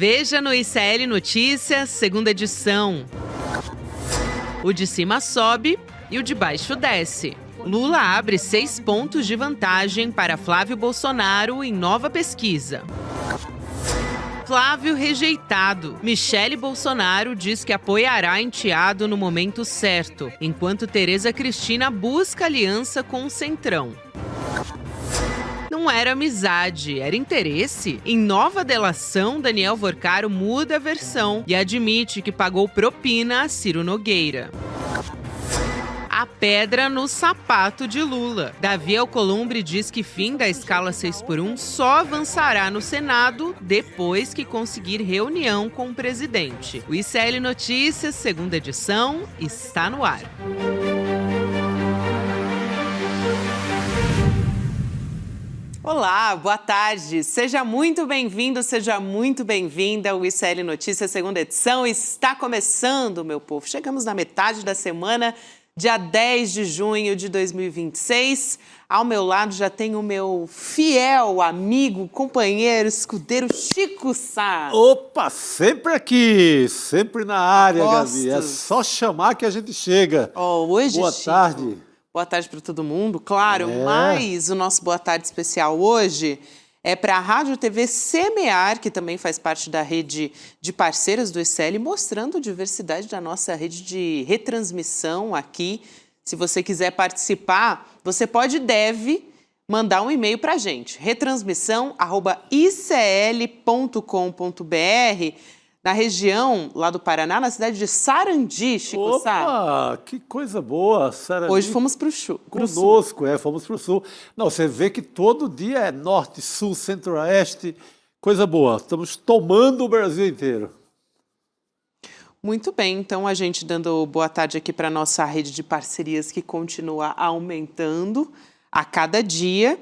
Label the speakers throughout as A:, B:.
A: Veja no ICL Notícias, segunda edição. O de cima sobe e o de baixo desce. Lula abre 6 pontos de vantagem para Flávio Bolsonaro em nova pesquisa. Flávio rejeitado. Michele Bolsonaro diz que apoiará enteado no momento certo, enquanto Tereza Cristina busca aliança com o Centrão. Não era amizade, era interesse? Em nova delação, Daniel Vorcaro muda a versão e admite que pagou propina a Ciro Nogueira. A pedra no sapato de Lula. Davi Alcolumbre diz que fim da escala 6x1 só avançará no Senado depois que conseguir reunião com o presidente. O ICL Notícias, segunda edição, está no ar. Olá, boa tarde. Seja muito bem-vindo, seja muito bem-vinda. O ICL Notícias, segunda edição, está começando, meu povo. Chegamos na metade da semana, dia 10 de junho de 2026. Ao meu lado já tem o meu fiel amigo, companheiro, escudeiro Chico Sá.
B: Opa, sempre aqui, sempre na área,
A: Postos.
B: Gabi. É só chamar que a gente chega.
A: Hoje,
B: boa
A: Chico,
B: tarde.
A: Boa tarde para todo mundo, claro, mas o nosso Boa Tarde especial hoje é para a Rádio TV Semear, que também faz parte da rede de parceiras do ICL, mostrando a diversidade da nossa rede de retransmissão aqui. Se você quiser participar, você pode e deve mandar um e-mail para a gente, retransmissão@icl.com.br, na região lá do Paraná, na cidade de Sarandi, Chico Sá.
B: Opa, que coisa boa, Sarandi.
A: Hoje fomos para o sul.
B: Conosco, fomos para o sul. Não, você vê que todo dia é norte, sul, centro-oeste, coisa boa. Estamos tomando o Brasil inteiro.
A: Muito bem, então a gente dando boa tarde aqui para a nossa rede de parcerias que continua aumentando a cada dia.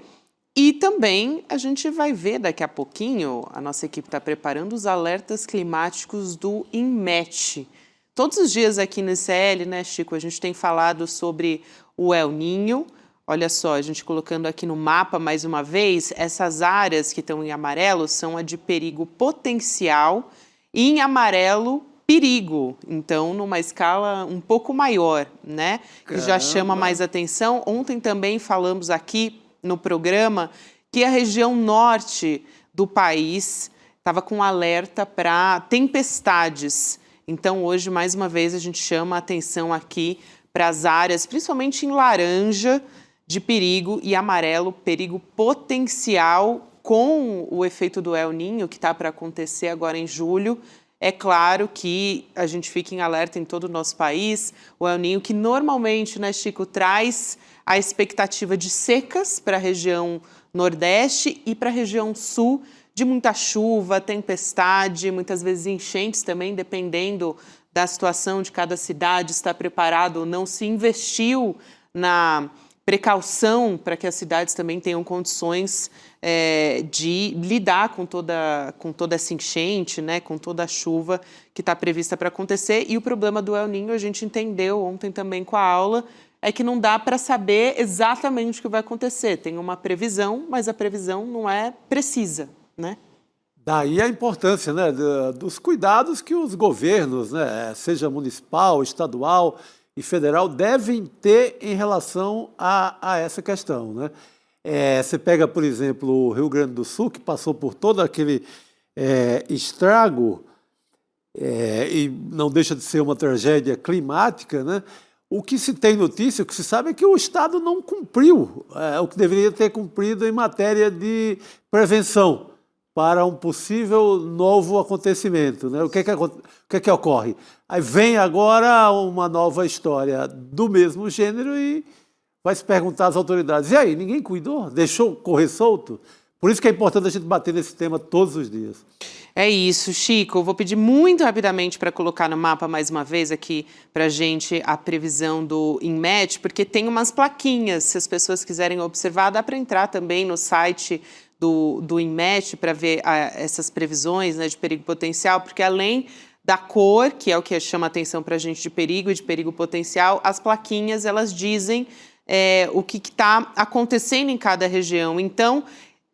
A: E também a gente vai ver daqui a pouquinho, a nossa equipe está preparando os alertas climáticos do INMET. Todos os dias aqui no ICL, né, Chico, a gente tem falado sobre o El Niño. Olha só, a gente colocando aqui no mapa mais uma vez, essas áreas que estão em amarelo são a de perigo potencial e em amarelo, perigo. Então, numa escala um pouco maior, né? Que já chama mais atenção. Ontem também falamos aqui no programa que a região norte do país estava com alerta para tempestades. Então, hoje, mais uma vez, a gente chama a atenção aqui para as áreas, principalmente em laranja, de perigo e amarelo, perigo potencial, com o efeito do El Niño, que está para acontecer agora em julho. É claro que a gente fica em alerta em todo o nosso país. O El Niño, que normalmente, né, Chico, traz a expectativa de secas para a região nordeste e para a região sul, de muita chuva, tempestade, muitas vezes enchentes também, dependendo da situação de cada cidade, está preparado ou não, se investiu na precaução para que as cidades também tenham condições de lidar com toda essa enchente, né, com toda a chuva que está prevista para acontecer. E o problema do El Niño, a gente entendeu ontem também com a aula, é que não dá para saber exatamente o que vai acontecer. Tem uma previsão, mas a previsão não é precisa, né?
B: Daí a importância, né, dos cuidados que os governos, né, seja municipal, estadual e federal, devem ter em relação a essa questão, né? Você pega, por exemplo, o Rio Grande do Sul, que passou por todo aquele estrago, e não deixa de ser uma tragédia climática, né? O que se tem notícia, o que se sabe é que o Estado não cumpriu o que deveria ter cumprido em matéria de prevenção para um possível novo acontecimento, né? O que que ocorre? Aí vem agora uma nova história do mesmo gênero e vai se perguntar às autoridades, e aí, ninguém cuidou? Deixou correr solto? Por isso que é importante a gente bater nesse tema todos os dias.
A: É isso, Chico. Eu vou pedir muito rapidamente para colocar no mapa mais uma vez aqui para a gente a previsão do INMET, porque tem umas plaquinhas, se as pessoas quiserem observar, dá para entrar também no site do INMET para ver essas previsões, né, de perigo potencial, porque além da cor, que é o que chama atenção para a gente de perigo e de perigo potencial, as plaquinhas, elas dizem o que está acontecendo em cada região. Então,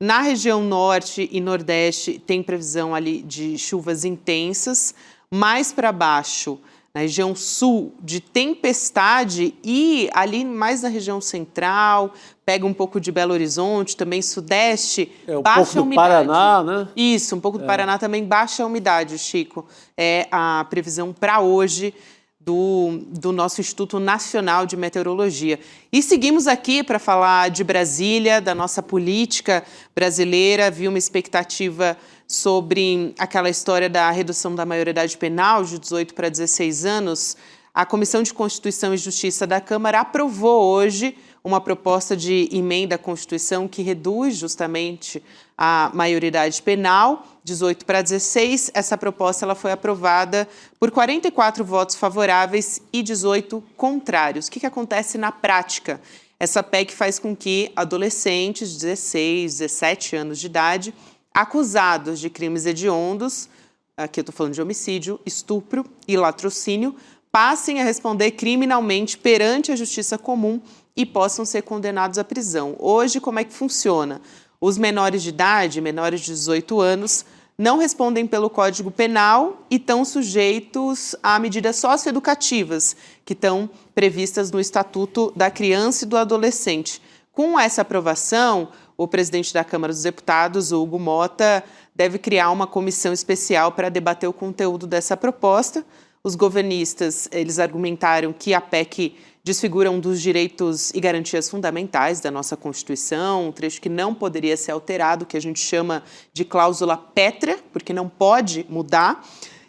A: Na região norte e nordeste tem previsão ali de chuvas intensas, mais para baixo, na região sul, de tempestade e ali mais na região central, pega um pouco de Belo Horizonte, também sudeste,
B: um
A: baixa
B: pouco do
A: umidade.
B: Paraná, né?
A: Isso, um pouco do Paraná também, baixa a umidade, Chico. É a previsão para hoje do nosso Instituto Nacional de Meteorologia. E seguimos aqui para falar de Brasília, da nossa política brasileira. Havia uma expectativa sobre aquela história da redução da maioridade penal de 18 para 16 anos. A Comissão de Constituição e Justiça da Câmara aprovou hoje uma proposta de emenda à Constituição que reduz justamente a maioridade penal, 18 para 16. Essa proposta ela foi aprovada por 44 votos favoráveis e 18 contrários. O que acontece na prática? Essa PEC faz com que adolescentes de 16, 17 anos de idade, acusados de crimes hediondos, aqui eu estou falando de homicídio, estupro e latrocínio, passem a responder criminalmente perante a justiça comum e possam ser condenados à prisão. Hoje, como é que funciona? Os menores de idade, menores de 18 anos, não respondem pelo Código Penal e estão sujeitos a medidas socioeducativas que estão previstas no Estatuto da Criança e do Adolescente. Com essa aprovação, o presidente da Câmara dos Deputados, Hugo Motta, deve criar uma comissão especial para debater o conteúdo dessa proposta. Os governistas, eles argumentaram que a PEC desfigura um dos direitos e garantias fundamentais da nossa Constituição, um trecho que não poderia ser alterado, que a gente chama de cláusula pétrea, porque não pode mudar.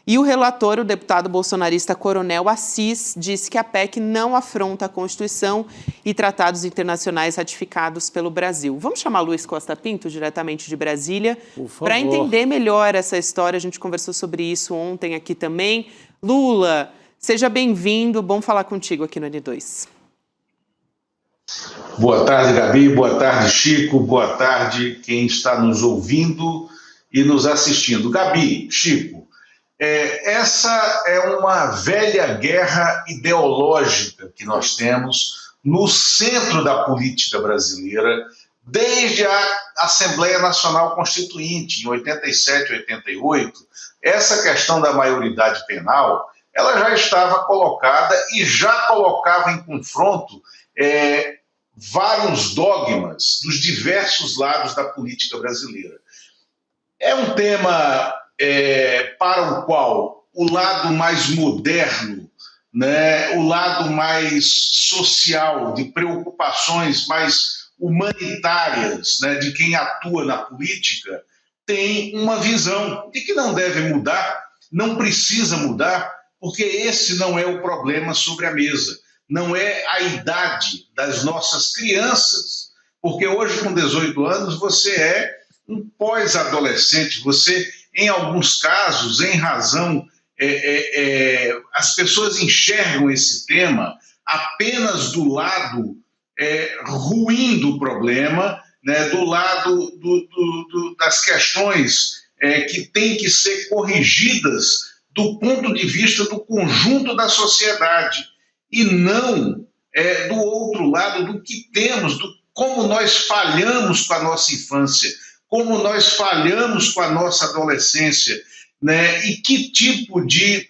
A: E o relator, o deputado bolsonarista Coronel Assis, disse que a PEC não afronta a Constituição e tratados internacionais ratificados pelo Brasil. Vamos chamar Luiz Costa Pinto, diretamente de Brasília, para entender melhor essa história. A gente conversou sobre isso ontem aqui também. Lula, seja bem-vindo, bom falar contigo aqui no N2.
C: Boa tarde, Gabi, boa tarde, Chico, boa tarde quem está nos ouvindo e nos assistindo. Gabi, Chico, essa é uma velha guerra ideológica que nós temos no centro da política brasileira, desde a Assembleia Nacional Constituinte, em 87, 88, essa questão da maioridade penal, ela já estava colocada e já colocava em confronto vários dogmas dos diversos lados da política brasileira. É um tema para o qual o lado mais moderno, né, o lado mais social, de preocupações mais humanitárias, né, de quem atua na política, tem uma visão de que não deve mudar, não precisa mudar, porque esse não é o problema sobre a mesa. Não é a idade das nossas crianças, porque hoje, com 18 anos, você é um pós-adolescente, você, em alguns casos, em razão, as pessoas enxergam esse tema apenas do lado ruim do problema, né, do lado das questões que têm que ser corrigidas do ponto de vista do conjunto da sociedade, e não do outro lado do que temos, do como nós falhamos com a nossa infância, como nós falhamos com a nossa adolescência, né, e que tipo de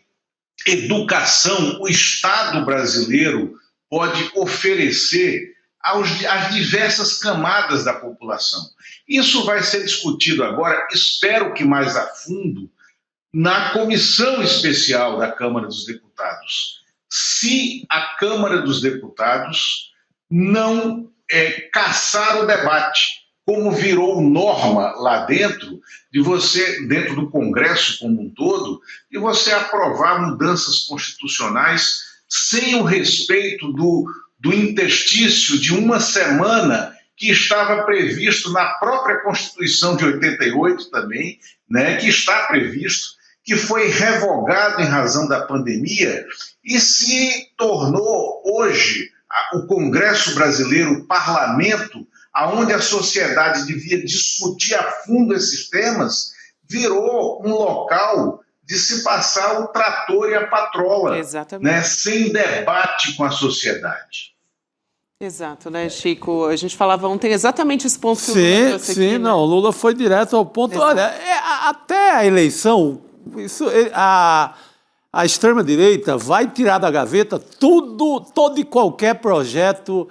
C: educação o Estado brasileiro pode oferecer às diversas camadas da população. Isso vai ser discutido agora, espero que mais a fundo, na comissão especial da Câmara dos Deputados. Se a Câmara dos Deputados não caçar o debate, como virou norma lá dentro, de você, dentro do Congresso como um todo, de você aprovar mudanças constitucionais sem o respeito do interstício de uma semana que estava previsto na própria Constituição de 88 também, né, que está previsto, que foi revogado em razão da pandemia e se tornou hoje o Congresso brasileiro, o parlamento, aonde a sociedade devia discutir a fundo esses temas, virou um local de se passar o trator e a patrola, né, sem debate com a sociedade.
A: Exato, né, Chico? A gente falava ontem exatamente esse ponto que o Lula
B: Sim,
A: trouxe
B: sim,
A: aqui, né?
B: não, o Lula foi direto ao ponto.
A: Exato.
B: Olha, até a eleição, a extrema-direita vai tirar da gaveta todo e qualquer projeto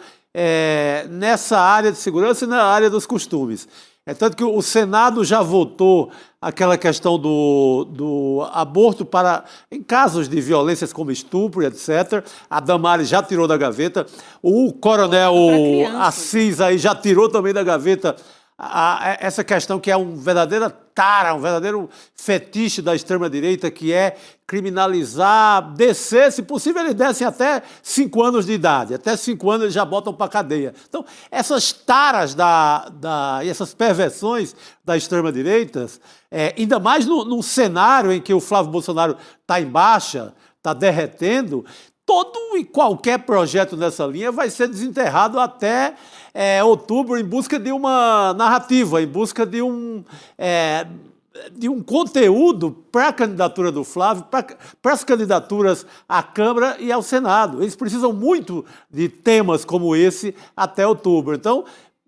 B: nessa área de segurança e na área dos costumes. É tanto que o Senado já votou aquela questão do aborto em casos de violências como estupro, etc. A Damares já tirou da gaveta. O coronel Assis aí já tirou também da gaveta essa questão que é um verdadeiro fetiche da extrema-direita, que é criminalizar, descer, se possível eles descem até 5 anos de idade, até 5 anos eles já botam para cadeia. Então, essas taras e essas perversões da extrema-direita, ainda mais num cenário em que o Flávio Bolsonaro está em baixa, está derretendo, todo e qualquer projeto nessa linha vai ser desenterrado até outubro, em busca de uma narrativa, em busca de um conteúdo para a candidatura do Flávio, para as candidaturas à Câmara e ao Senado. Eles precisam muito de temas como esse até outubro. Então,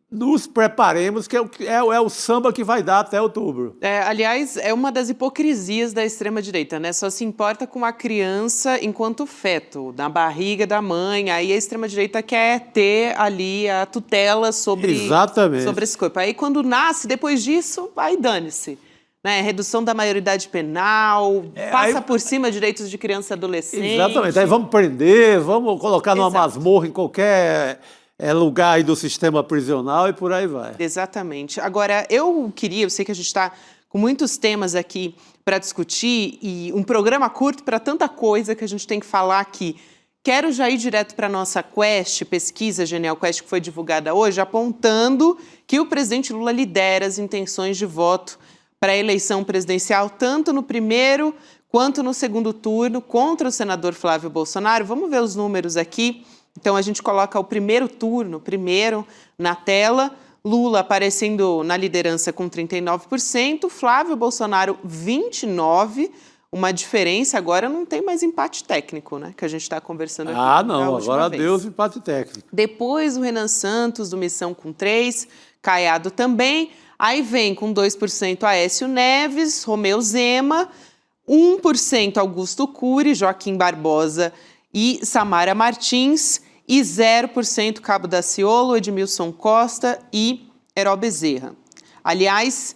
B: nos preparemos, que é o samba que vai dar até outubro.
A: Aliás, é uma das hipocrisias da extrema-direita, né? Só se importa com a criança enquanto feto, na barriga da mãe. Aí a extrema-direita quer ter ali a tutela sobre esse corpo. Aí quando nasce, depois disso, aí dane-se. Né? Redução da maioridade penal, passa por cima direitos de criança e adolescente.
B: Exatamente. Aí vamos prender, vamos colocar numa masmorra em qualquer lugar aí do sistema prisional e por aí vai.
A: Exatamente. Agora, eu sei que a gente está com muitos temas aqui para discutir e um programa curto para tanta coisa que a gente tem que falar aqui. Quero já ir direto para a nossa pesquisa Genial Quest, que foi divulgada hoje, apontando que o presidente Lula lidera as intenções de voto para a eleição presidencial, tanto no primeiro quanto no segundo turno, contra o senador Flávio Bolsonaro. Vamos ver os números aqui. Então, a gente coloca o primeiro turno, na tela. Lula aparecendo na liderança com 39%, Flávio Bolsonaro 29%. Uma diferença, agora não tem mais empate técnico, né? Que a gente está conversando aqui.
B: Não, agora deu empate técnico.
A: Depois o Renan Santos, do Missão, com 3%, Caiado também. Aí vem com 2% Aécio Neves, Romeu Zema, 1% Augusto Cury, Joaquim Barbosa e Samara Martins, e 0% Cabo Daciolo, Edmilson Costa e Heró Bezerra. Aliás,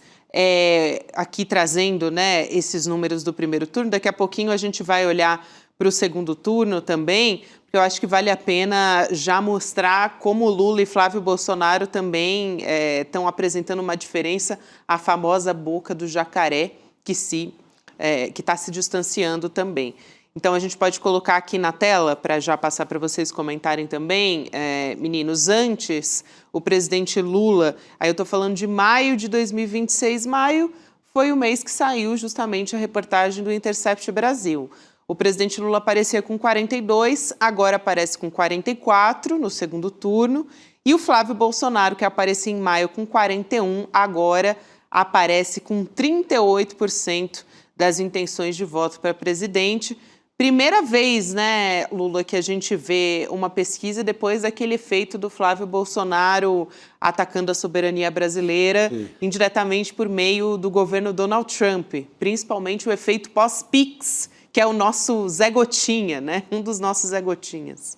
A: aqui trazendo, né, esses números do primeiro turno, daqui a pouquinho a gente vai olhar para o segundo turno também, porque eu acho que vale a pena já mostrar como Lula e Flávio Bolsonaro também estão apresentando uma diferença, a famosa boca do jacaré, que está se distanciando também. Então, a gente pode colocar aqui na tela, para já passar para vocês comentarem também, meninos, antes, o presidente Lula, aí eu estou falando de maio de 2026, maio foi o mês que saiu justamente a reportagem do Intercept Brasil. O presidente Lula aparecia com 42, agora aparece com 44 no segundo turno, e o Flávio Bolsonaro, que aparecia em maio com 41, agora aparece com 38% das intenções de voto para presidente. Primeira vez, né, Lula, que a gente vê uma pesquisa depois daquele efeito do Flávio Bolsonaro atacando a soberania brasileira, indiretamente por meio do governo Donald Trump, principalmente o efeito pós-Pix, que é o nosso Zé Gotinha, né? Um dos nossos Zé Gotinhas.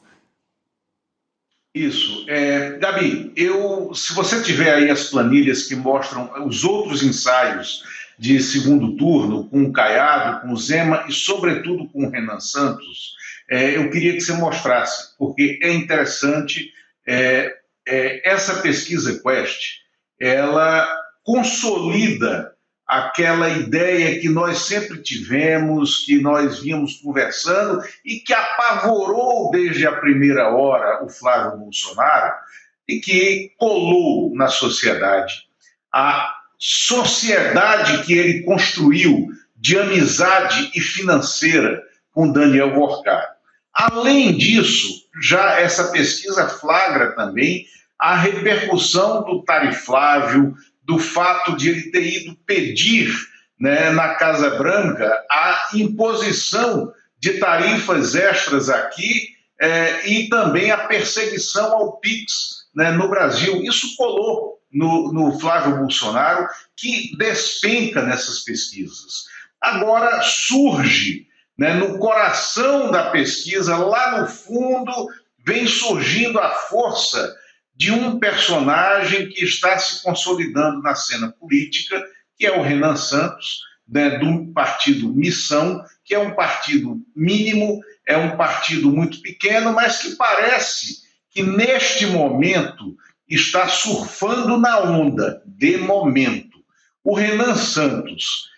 C: Isso. Gabi, se você tiver aí as planilhas que mostram os outros ensaios de segundo turno, com o Caiado, com o Zema e, sobretudo, com o Renan Santos, eu queria que você mostrasse, porque é interessante, essa pesquisa Quest, ela consolida aquela ideia que nós sempre tivemos, que nós vínhamos conversando e que apavorou desde a primeira hora o Flávio Bolsonaro e que colou na sociedade. A sociedade que ele construiu de amizade e financeira com Daniel Vorcado. Além disso, já essa pesquisa flagra também a repercussão do Tariflávio, do fato de ele ter ido pedir, né, na Casa Branca a imposição de tarifas extras aqui e também a perseguição ao PIX, né, no Brasil. Isso colou no Flávio Bolsonaro, que despenca nessas pesquisas. Agora surge, né, no coração da pesquisa, lá no fundo, vem surgindo a força de um personagem que está se consolidando na cena política, que é o Renan Santos, né, do partido Missão, que é um partido mínimo, é um partido muito pequeno, mas que parece que neste momento está surfando na onda, de momento. O Renan Santos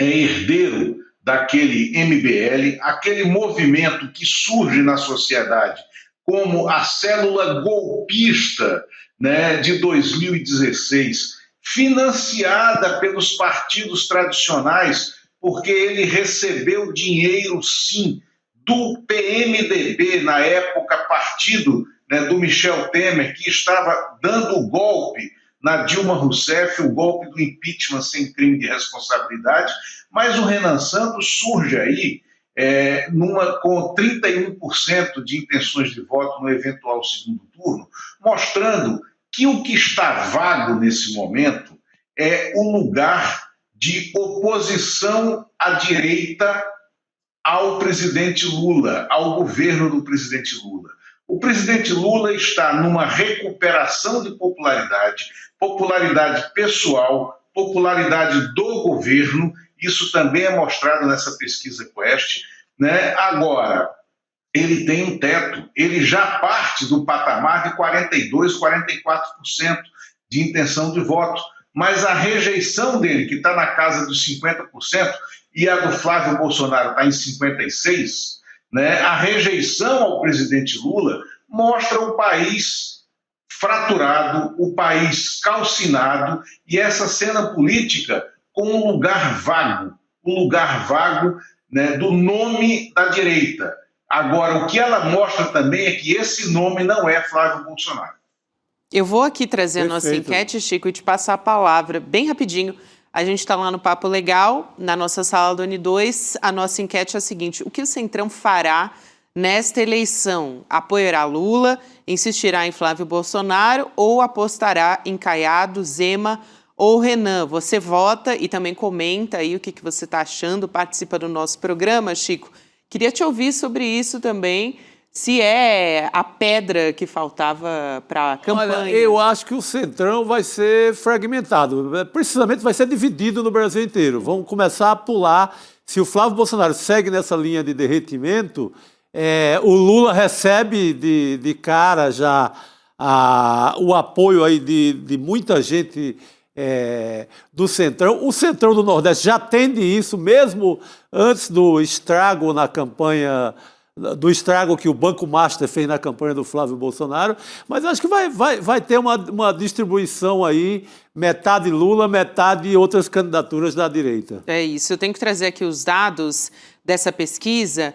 C: é herdeiro daquele MBL, aquele movimento que surge na sociedade como a célula golpista, né, de 2016, financiada pelos partidos tradicionais, porque ele recebeu dinheiro, sim, do PMDB, na época partido, né, do Michel Temer, que estava dando o golpe na Dilma Rousseff, o golpe do impeachment sem crime de responsabilidade, mas o Renan Santos surge aí com 31% de intenções de voto no eventual segundo turno, mostrando que o que está vago nesse momento é o lugar de oposição à direita ao presidente Lula, ao governo do presidente Lula. O presidente Lula está numa recuperação de popularidade, popularidade pessoal, popularidade do governo. Isso também é mostrado nessa pesquisa Quest, né? Agora, ele tem um teto, ele já parte do patamar de 42%, 44% de intenção de voto, mas a rejeição dele, que está na casa dos 50%, e a do Flávio Bolsonaro está em 56%, né? A rejeição ao presidente Lula mostra o país fraturado, o país calcinado, e essa cena política com um lugar vago, né, do nome da direita. Agora, o que ela mostra também é que esse nome não é Flávio Bolsonaro.
A: Eu vou aqui trazer a nossa enquete, Chico, e te passar a palavra bem rapidinho. A gente está lá no Papo Legal, na nossa sala do N2. A nossa enquete é a seguinte: o que o Centrão fará nesta eleição? Apoiará Lula, insistirá em Flávio Bolsonaro ou apostará em Caiado, Zema ou Renan? Você vota e também comenta aí o que você está achando, participa do nosso programa, Chico. Queria te ouvir sobre isso também, se é a pedra que faltava para a campanha.
B: Olha, eu acho que o Centrão vai ser fragmentado, precisamente vai ser dividido no Brasil inteiro. Vão começar a pular. Se o Flávio Bolsonaro segue nessa linha de derretimento, o Lula recebe de cara já o apoio aí de muita gente do Centrão. O Centrão do Nordeste já tende isso, mesmo antes do estrago na campanha, do estrago que o Banco Master fez na campanha do Flávio Bolsonaro, mas acho que vai ter uma distribuição aí, metade Lula, metade outras candidaturas da direita.
A: É isso, eu tenho que trazer aqui os dados dessa pesquisa.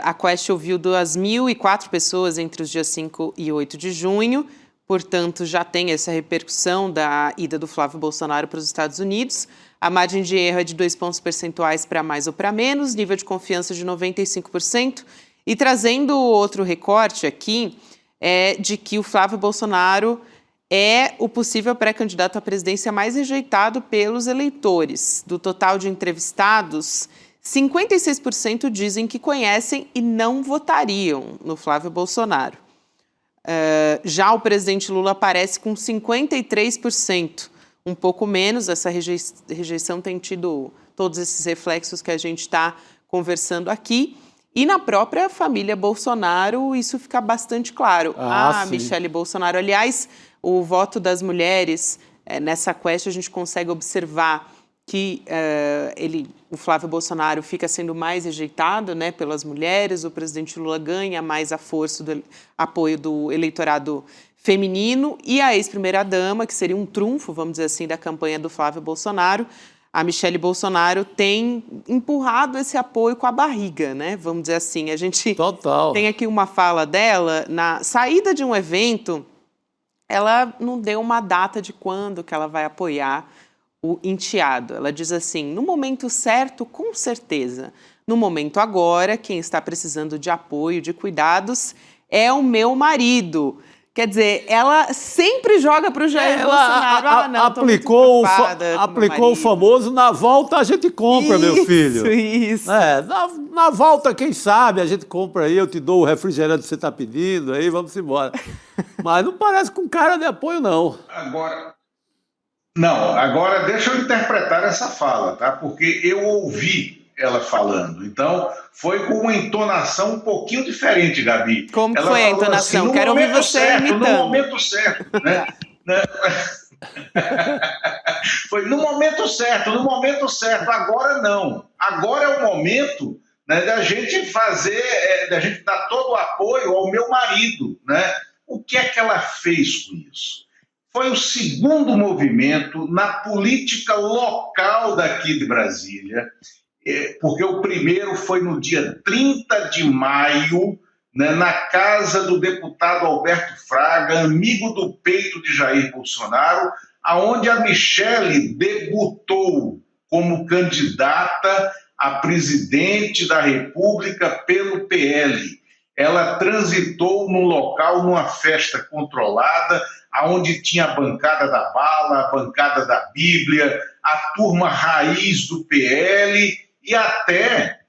A: A Quest ouviu 2.004 pessoas entre os dias 5 e 8 de junho, portanto, já tem essa repercussão da ida do Flávio Bolsonaro para os Estados Unidos. A margem de erro é de 2 pontos percentuais para mais ou para menos, nível de confiança de 95%. E trazendo outro recorte aqui, de que o Flávio Bolsonaro é o possível pré-candidato à presidência mais rejeitado pelos eleitores. Do total de entrevistados, 56% dizem que conhecem e não votariam no Flávio Bolsonaro. Já o presidente Lula aparece com 53%, um pouco menos. Essa rejeição tem tido todos esses reflexos que a gente está conversando aqui. E na própria família Bolsonaro, isso fica bastante claro. Michele Bolsonaro, aliás, o voto das mulheres, nessa Quest a gente consegue observar que o Flávio Bolsonaro fica sendo mais rejeitado, né, pelas mulheres, o presidente Lula ganha mais a força do apoio do eleitorado feminino, e a ex-primeira-dama, que seria um trunfo, vamos dizer assim, da campanha do Flávio Bolsonaro, a Michele Bolsonaro, tem empurrado esse apoio com a barriga, né? Vamos dizer assim. A gente tem aqui uma fala dela, na saída de um evento, ela não deu uma data de quando que ela vai apoiar o enteado. Ela diz assim: no momento certo, com certeza. No momento agora, quem está precisando de apoio, de cuidados, é o meu marido. Quer dizer, ela sempre joga para o Jair Bolsonaro.
B: Aplicou o famoso, na volta a gente compra, meu filho.
A: Isso.
B: Na volta, quem sabe, a gente compra aí, eu te dou o refrigerante que você está pedindo, aí vamos embora. Mas não parece com cara de apoio, não.
C: Agora deixa eu interpretar essa fala, tá? Porque eu ouvi ela falando. Então, foi com uma entonação um pouquinho diferente, Gabi.
A: Como
C: ela
A: foi a entonação?
C: Assim,
A: Quero ouvir você imitando.
C: No momento certo, né? Foi no momento certo, agora não. Agora é o momento, né, da gente fazer, da gente dar todo o apoio ao meu marido, né? O que é que ela fez com isso? Foi o segundo movimento na política local daqui de Brasília, porque o primeiro foi no dia 30 de maio, né, na casa do deputado Alberto Fraga, amigo do peito de Jair Bolsonaro, aonde a Michelle debutou como candidata a presidente da República pelo PL. Ela transitou num local, numa festa controlada, onde tinha a bancada da bala, a bancada da Bíblia, a turma raiz do PL e até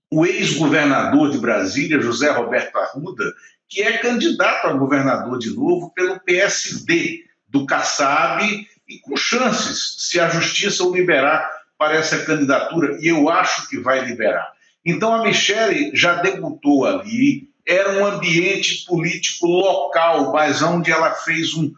C: o ex-governador de Brasília, José Roberto Arruda, que é candidato a governador de novo pelo PSD do Kassab e com chances, se a justiça o liberar para essa candidatura, e eu acho que vai liberar. Então a Michelle já debutou ali, era um ambiente político local, mas onde ela fez um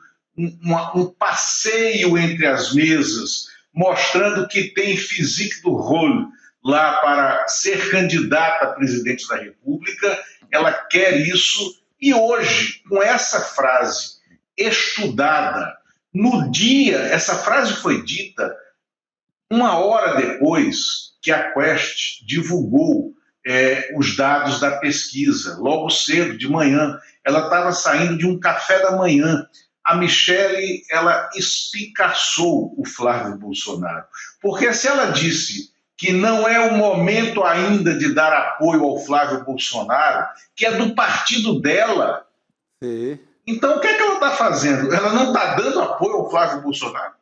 C: passeio entre as mesas, mostrando que tem physique do rôle lá para ser candidata a presidente da República, ela quer isso, e hoje, com essa frase estudada, no dia, essa frase foi dita uma hora depois que a Quest divulgou os dados da pesquisa, logo cedo, de manhã. Ela estava saindo de um café da manhã. A Michelle, ela espicaçou o Flávio Bolsonaro. Porque se ela disse que não é o momento ainda de dar apoio ao Flávio Bolsonaro, que é do partido dela,
B: Sim.
C: Então o que é que ela está fazendo? Ela não está dando apoio ao Flávio Bolsonaro?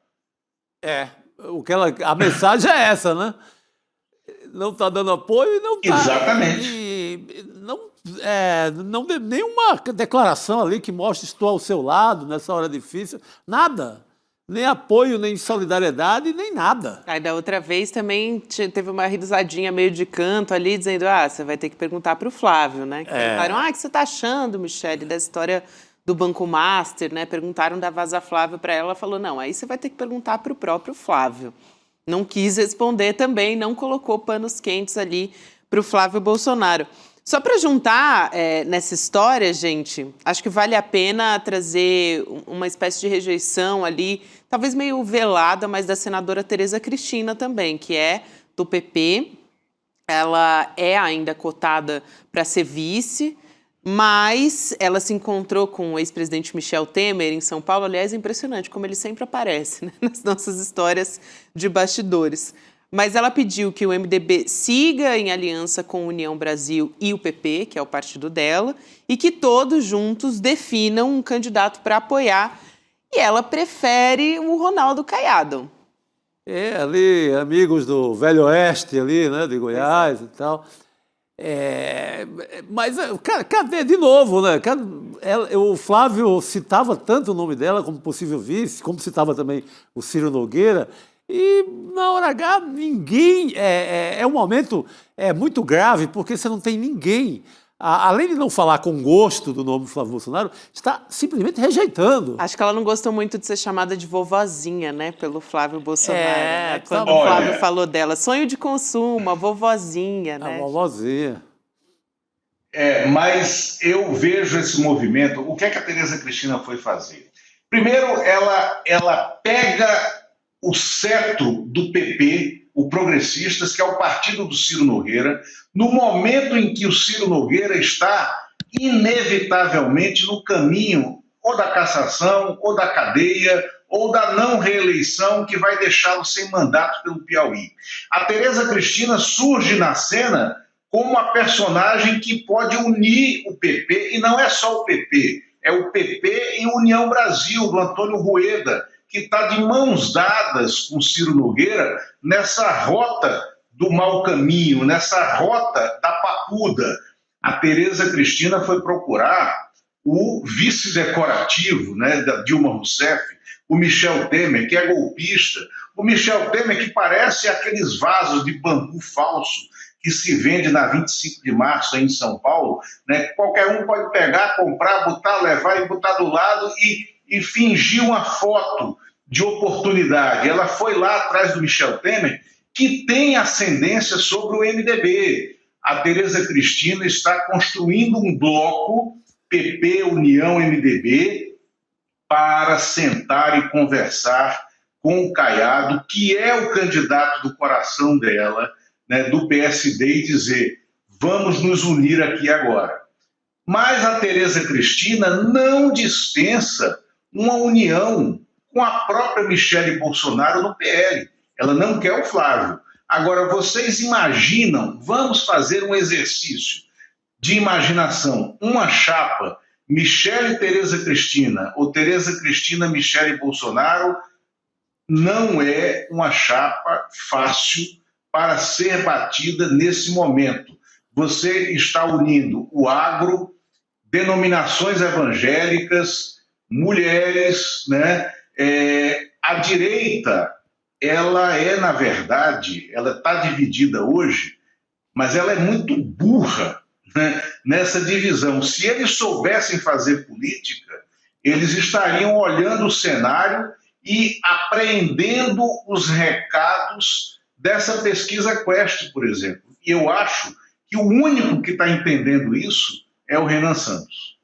B: A mensagem é essa, né? Não está dando apoio e não está.
C: Exatamente.
B: E não deu nenhuma declaração ali que mostre estou ao seu lado nessa hora difícil. Nada. Nem apoio, nem solidariedade, nem nada.
A: Aí da outra vez também teve uma risadinha meio de canto ali, dizendo, você vai ter que perguntar para o Flávio, né? Que perguntaram, o que você está achando, Michelle, da história do Banco Master, né? Perguntaram da Vaza Flávio para ela, falou, não, aí você vai ter que perguntar para o próprio Flávio. Não quis responder também, não colocou panos quentes ali para o Flávio Bolsonaro. Só para juntar nessa história, gente, acho que vale a pena trazer uma espécie de rejeição ali, talvez meio velada, mas da senadora Tereza Cristina também, que é do PP. Ela é ainda cotada para ser vice, mas ela se encontrou com o ex-presidente Michel Temer em São Paulo. Aliás, é impressionante como ele sempre aparece, né, nas nossas histórias de bastidores. Mas ela pediu que o MDB siga em aliança com a União Brasil e o PP, que é o partido dela, e que todos juntos definam um candidato para apoiar. E ela prefere o Ronaldo Caiado.
B: Ali, amigos do Velho Oeste, ali, né, de Goiás e tal. Mas, cadê de novo, né? O Flávio citava tanto o nome dela como possível vice, como citava também o Ciro Nogueira. E, na hora H, ninguém... É um momento muito grave, porque você não tem ninguém, além de não falar com gosto do nome do Flávio Bolsonaro, está simplesmente rejeitando.
A: Acho que ela não gostou muito de ser chamada de vovozinha, né, pelo Flávio Bolsonaro. Né? Quando
C: o
A: Flávio falou dela, sonho de consumo, a vovozinha, né?
B: A vovozinha.
C: Mas eu vejo esse movimento... O que é que a Tereza Cristina foi fazer? Primeiro, ela pega o cetro do PP, o Progressistas, que é o partido do Ciro Nogueira, no momento em que o Ciro Nogueira está inevitavelmente no caminho ou da cassação, ou da cadeia, ou da não reeleição, que vai deixá-lo sem mandato pelo Piauí. A Tereza Cristina surge na cena como a personagem que pode unir o PP, e não é só o PP, é o PP e União Brasil, do Antônio Rueda, que está de mãos dadas com Ciro Nogueira nessa rota do mau caminho, nessa rota da papuda. A Tereza Cristina foi procurar o vice-decorativo, né, da Dilma Rousseff, o Michel Temer, que é golpista. O Michel Temer que parece aqueles vasos de bambu falso que se vende na 25 de março aí em São Paulo, né? Qualquer um pode pegar, comprar, botar, levar e botar do lado e fingir uma foto de oportunidade. Ela foi lá atrás do Michel Temer, que tem ascendência sobre o MDB. A Tereza Cristina está construindo um bloco PP, União, MDB, para sentar e conversar com o Caiado, que é o candidato do coração dela, né, do PSD, e dizer, vamos nos unir aqui agora. Mas a Tereza Cristina não dispensa uma união com a própria Michele Bolsonaro no PL. Ela não quer o Flávio. Agora, vocês imaginam, vamos fazer um exercício de imaginação, uma chapa Michele Tereza Cristina ou Tereza Cristina Michele Bolsonaro não é uma chapa fácil para ser batida nesse momento. Você está unindo o agro, denominações evangélicas, mulheres, né? A direita, ela é, na verdade, ela está dividida hoje, mas ela é muito burra, né, nessa divisão. Se eles soubessem fazer política, eles estariam olhando o cenário e apreendendo os recados dessa pesquisa Quest, por exemplo. E eu acho que o único que está entendendo isso é o Renan Santos.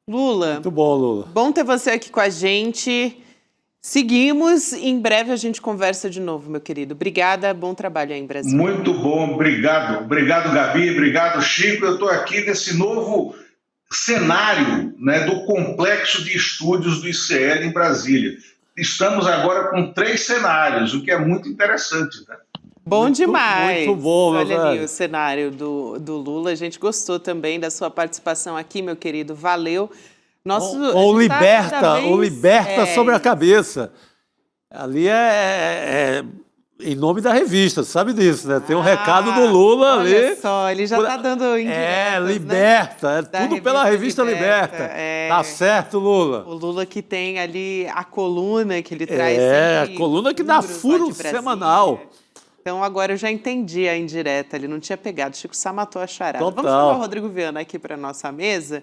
A: Lula.
B: Muito bom, Lula.
A: Bom ter você aqui com a gente. Seguimos, em breve a gente conversa de novo, meu querido. Obrigada, bom trabalho aí em Brasília.
C: Muito bom, obrigado. Obrigado, Gabi, obrigado, Chico. Eu estou aqui nesse novo cenário, né, do complexo de estúdios do ICL em Brasília. Estamos agora com 3 cenários, o que é muito interessante, né?
A: Bom demais.
B: Muito bom,
A: Olha ali
B: velho.
A: o cenário do Lula. A gente gostou também da sua participação aqui, meu querido. Valeu.
B: Ou liberta sobre a cabeça. Ali é em nome da revista, sabe disso, né? Tem um recado do Lula ali.
A: Olha só, ele já está dando indiretas,
B: liberta,
A: né?
B: Tudo pela revista Liberta. Tá certo, Lula.
A: O Lula que tem ali a coluna que ele traz.
B: A coluna que dá furo semanal.
A: Então agora eu já entendi a indireta, ele não tinha pegado. Chico Sá matou a charada.
B: Total.
A: Vamos chamar o Rodrigo Viana aqui para nossa mesa.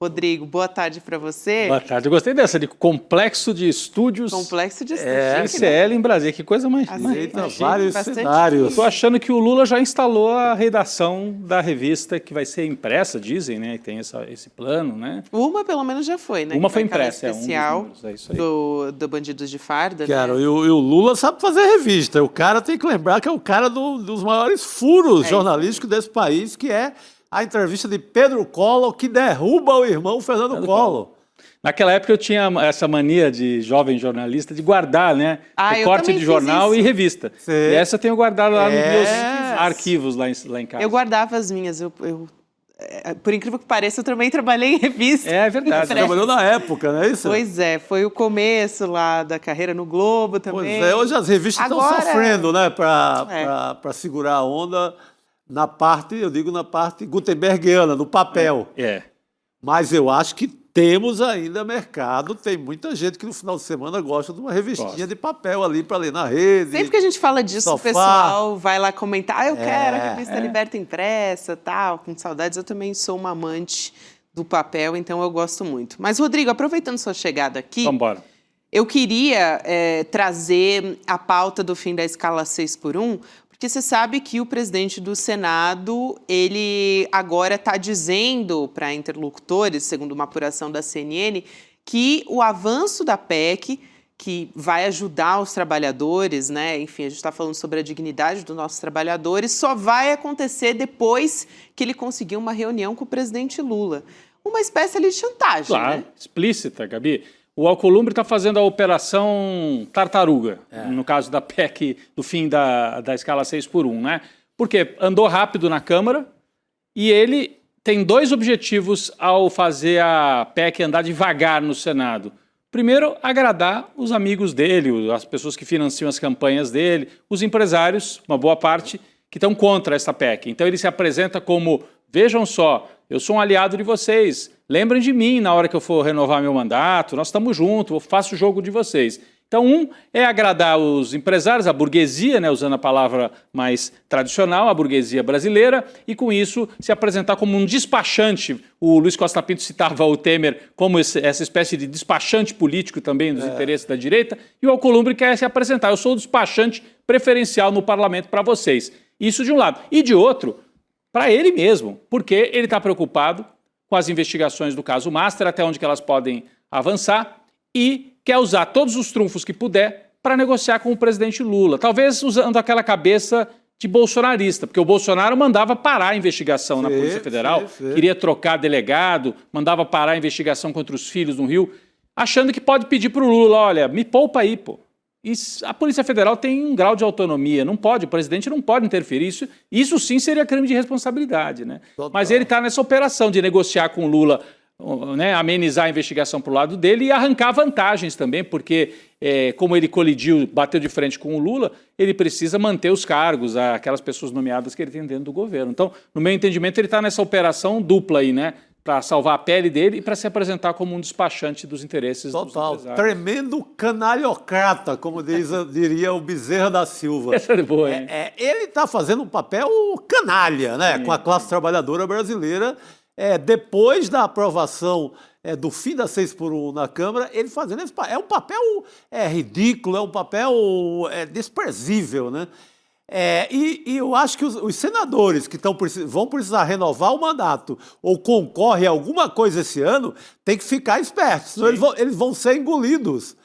A: Rodrigo, boa tarde para você.
D: Boa tarde. Eu gostei dessa, de complexo de estúdios.
A: Complexo de estúdios.
D: ICL em Brasília. Que coisa mais.
B: Vários cenários.
D: Estou achando que o Lula já instalou a redação da revista que vai ser impressa, dizem, né? Tem esse plano, né?
A: Uma, pelo menos, já foi, né?
D: Uma foi impressa,
A: especial
D: é isso aí.
A: do Bandidos de Farda.
B: Cara,
A: né?
B: e o Lula sabe fazer revista. O cara tem que lembrar que é o cara dos maiores furos jornalísticos desse país, que é a entrevista de Pedro Collor, que derruba o irmão Fernando Collor.
D: Naquela época eu tinha essa mania de jovem jornalista de guardar, né? Recorte de jornal e revista.
B: Sim.
D: E essa eu tenho guardado lá nos meus arquivos lá em casa.
A: Eu guardava as minhas. Por incrível que pareça, eu também trabalhei em revista.
D: É verdade.
B: Você trabalhou na época, não é isso?
A: Pois é, foi o começo lá da carreira no Globo também.
B: Pois é, hoje as revistas estão sofrendo, né? Para segurar a onda na parte gutenbergiana, no papel. Mas eu acho que temos ainda mercado, tem muita gente que no final de semana gosta de uma revistinha de papel ali para ler na rede.
A: Sempre que a gente fala disso, o pessoal vai lá comentar, eu quero a revista Liberta impressa, tal, com saudades. Eu também sou uma amante do papel, então eu gosto muito. Mas, Rodrigo, aproveitando sua chegada aqui,
D: Vambora.
A: Eu queria trazer a pauta do fim da escala 6x1, porque você sabe que o presidente do Senado, ele agora está dizendo para interlocutores, segundo uma apuração da CNN, que o avanço da PEC, que vai ajudar os trabalhadores, né? Enfim, a gente está falando sobre a dignidade dos nossos trabalhadores, só vai acontecer depois que ele conseguir uma reunião com o presidente Lula. Uma espécie ali de chantagem,
D: claro,
A: né?
D: Explícita, Gabi. O Alcolumbre está fazendo a operação tartaruga, no caso da PEC do fim da escala 6x1, né? porque andou rápido na Câmara e ele tem 2 objetivos ao fazer a PEC andar devagar no Senado. Primeiro, agradar os amigos dele, as pessoas que financiam as campanhas dele, os empresários, uma boa parte, que estão contra essa PEC. Então ele se apresenta como, vejam só, eu sou um aliado de vocês, lembrem de mim na hora que eu for renovar meu mandato, nós estamos juntos, eu faço o jogo de vocês. Então, é agradar os empresários, a burguesia, né, usando a palavra mais tradicional, a burguesia brasileira, e com isso se apresentar como um despachante. O Luiz Costa Pinto citava o Temer como essa espécie de despachante político também dos interesses da direita, e o Alcolumbre quer se apresentar. Eu sou o despachante preferencial no parlamento para vocês. Isso de um lado. E de outro, para ele mesmo, porque ele está preocupado com as investigações do caso Master, até onde que elas podem avançar, e quer usar todos os trunfos que puder para negociar com o presidente Lula. Talvez usando aquela cabeça de bolsonarista, porque o Bolsonaro mandava parar a investigação na Polícia Federal, queria trocar delegado, mandava parar a investigação contra os filhos no Rio, achando que pode pedir para o Lula, olha, me poupa aí, pô. E a Polícia Federal tem um grau de autonomia, não pode, o presidente não pode interferir. Isso sim seria crime de responsabilidade, né? Mas ele está nessa operação de negociar com o Lula, né, amenizar a investigação para o lado dele e arrancar vantagens também, porque como ele colidiu, bateu de frente com o Lula, ele precisa manter os cargos, aquelas pessoas nomeadas que ele tem dentro do governo. Então, no meu entendimento, ele está nessa operação dupla aí, né? Para salvar a pele dele e para se apresentar como um despachante dos interesses dos empresários.
B: Tremendo canalhocrata, como diria o Bezerra da Silva.
D: Essa é boa, hein?
B: Ele está fazendo um papel canalha, né, com a classe trabalhadora brasileira. Depois da aprovação do fim da 6x1 na Câmara, ele fazendo esse papel. É um papel ridículo, é um papel desprezível, né? E eu acho que os senadores que vão precisar renovar o mandato ou concorrem a alguma coisa esse ano, tem que ficar espertos, senão eles vão ser engolidos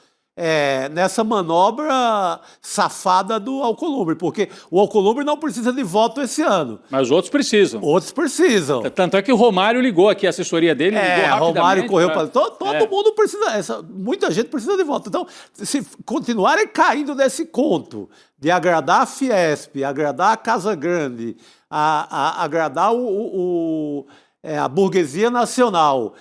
B: nessa manobra safada do Alcolumbre, porque o Alcolumbre não precisa de voto esse ano.
D: Mas outros precisam.
B: Outros precisam.
D: Tanto é que o Romário ligou aqui, a assessoria dele ligou rapidamente.
B: Romário correu para... Todo mundo precisa, muita gente precisa de voto. Então, se continuarem caindo nesse conto de agradar a Fiesp, agradar a Casa Grande, agradar a burguesia nacional,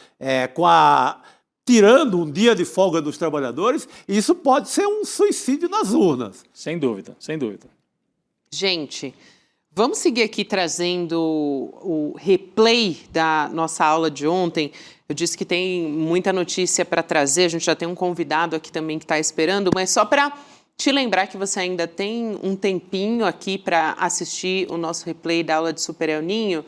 B: tirando um dia de folga dos trabalhadores, isso pode ser um suicídio nas urnas.
D: Sem dúvida, sem dúvida.
A: Gente, vamos seguir aqui trazendo o replay da nossa aula de ontem. Eu disse que tem muita notícia para trazer, a gente já tem um convidado aqui também que está esperando, mas só para te lembrar que você ainda tem um tempinho aqui para assistir o nosso replay da aula de Super El Ninho.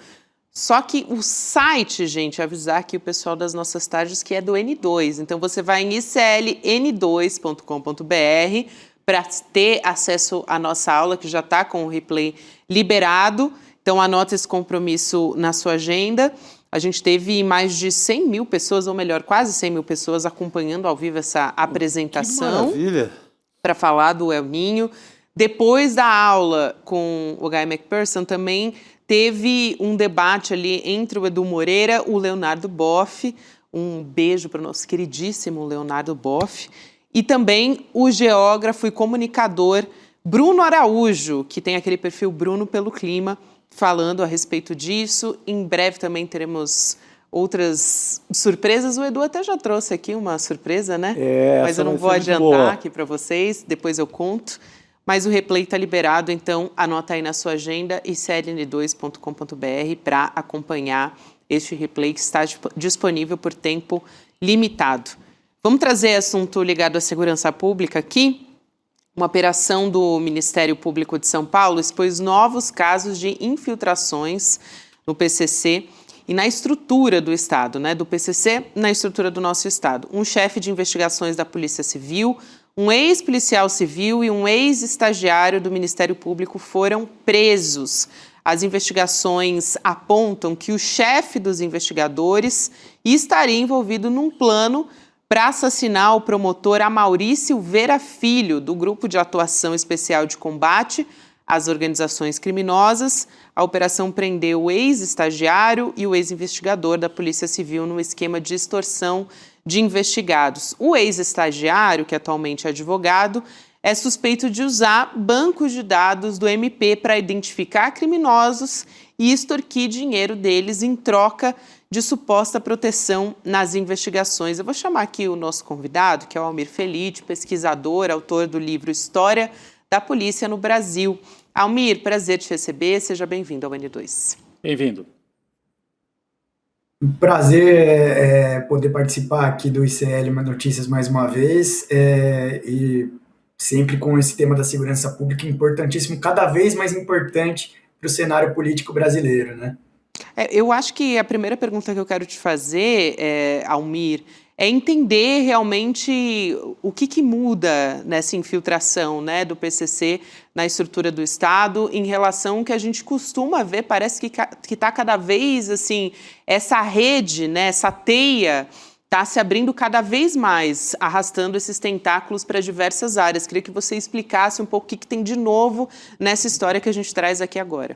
A: Só que o site, gente, avisar aqui o pessoal das nossas tardes que é do N2. Então, você vai em icln2.com.br para ter acesso à nossa aula, que já está com o replay liberado. Então, anota esse compromisso na sua agenda. A gente teve mais de 100 mil pessoas, ou melhor, quase 100 mil pessoas acompanhando ao vivo essa apresentação.
B: Que maravilha!
A: Para falar do El Ninho. Depois da aula com o Guy McPherson, também teve um debate ali entre o Edu Moreira e o Leonardo Boff. Um beijo para o nosso queridíssimo Leonardo Boff. E também o geógrafo e comunicador Bruno Araújo, que tem aquele perfil Bruno pelo Clima, falando a respeito disso. Em breve também teremos outras surpresas. O Edu até já trouxe aqui uma surpresa, né? Mas eu não vou adiantar aqui para vocês, depois eu conto. Mas o replay está liberado, então anota aí na sua agenda icln2.com.br para acompanhar este replay que está disponível por tempo limitado. Vamos trazer assunto ligado à segurança pública aqui. Uma operação do Ministério Público de São Paulo expôs novos casos de infiltrações no PCC e na estrutura do Estado, né? Do PCC na estrutura do nosso Estado. Um chefe de investigações da Polícia Civil, um ex-policial civil e um ex-estagiário do Ministério Público foram presos. As investigações apontam que o chefe dos investigadores estaria envolvido num plano para assassinar o promotor Amaury Silveira Filho, do Grupo de Atuação Especial de Combate às Organizações Criminosas. A operação prendeu o ex-estagiário e o ex-investigador da Polícia Civil no esquema de extorsão de investigados. O ex-estagiário, que atualmente é advogado, é suspeito de usar bancos de dados do MP para identificar criminosos e extorquir dinheiro deles em troca de suposta proteção nas investigações. Eu vou chamar aqui o nosso convidado, que é o Almir Felite, pesquisador, autor do livro História da Polícia no Brasil. Almir, prazer te receber, seja bem-vindo ao N2.
D: Bem-vindo.
E: Prazer poder participar aqui do ICL Notícias mais uma vez, e sempre com esse tema da segurança pública importantíssimo, cada vez mais importante para o cenário político brasileiro, né?
A: Eu acho que a primeira pergunta que eu quero te fazer, Almir, é entender realmente o que muda nessa infiltração, né, do PCC na estrutura do Estado em relação ao que a gente costuma ver. Parece que está cada vez, assim, essa rede, né, essa teia está se abrindo cada vez mais, arrastando esses tentáculos para diversas áreas. Queria que você explicasse um pouco o que tem de novo nessa história que a gente traz aqui agora.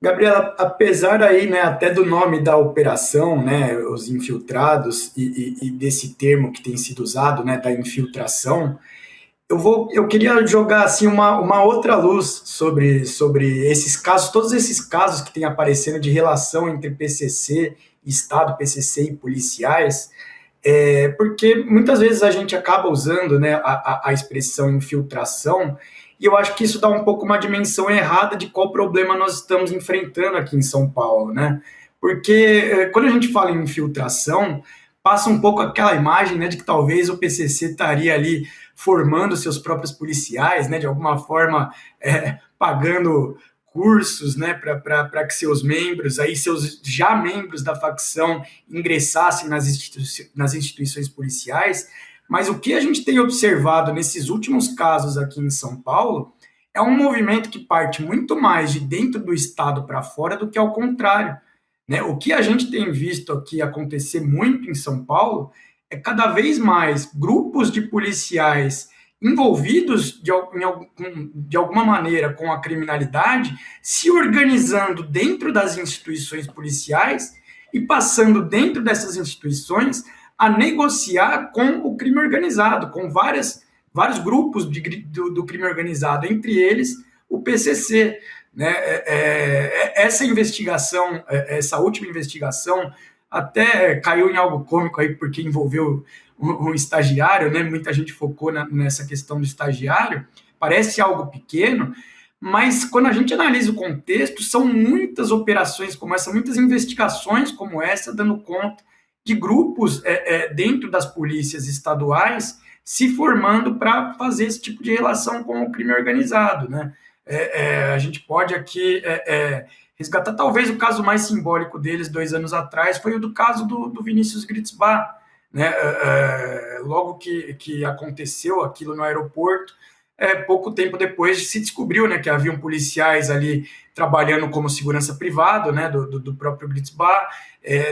E: Gabriela, apesar aí, né, até do nome da operação, né, os infiltrados, e desse termo que tem sido usado, né, da infiltração, eu queria jogar assim uma outra luz sobre esses casos, todos esses casos que têm aparecendo de relação entre PCC, Estado, PCC e policiais, porque muitas vezes a gente acaba usando, né, a expressão infiltração. E eu acho que isso dá um pouco uma dimensão errada de qual problema nós estamos enfrentando aqui em São Paulo, né? Porque quando a gente fala em infiltração, passa um pouco aquela imagem, né, de que talvez o PCC estaria ali formando seus próprios policiais, né, de alguma forma pagando cursos, né, para que seus membros, aí seus já membros da facção, ingressassem nas instituições policiais. Mas o que a gente tem observado nesses últimos casos aqui em São Paulo é um movimento que parte muito mais de dentro do Estado para fora do que ao contrário, né? O que a gente tem visto aqui acontecer muito em São Paulo é cada vez mais grupos de policiais envolvidos de alguma maneira com a criminalidade se organizando dentro das instituições policiais e passando dentro dessas instituições a negociar com o crime organizado, com vários grupos do crime organizado, entre eles o PCC. Né? Essa investigação, essa última investigação, até caiu em algo cômico aí, porque envolveu um estagiário, né? Muita gente focou nessa questão do estagiário, parece algo pequeno, mas quando a gente analisa o contexto, são muitas operações como essa, muitas investigações como essa, dando conta de grupos dentro das polícias estaduais se formando para fazer esse tipo de relação com o crime organizado, né? A gente pode aqui resgatar, talvez o caso mais simbólico deles 2 anos atrás foi o do caso do Vinícius Gritzbach, né? Logo que aconteceu aquilo no aeroporto, pouco tempo depois se descobriu, né, que haviam policiais ali trabalhando como segurança privada, né, do próprio Gritzbach.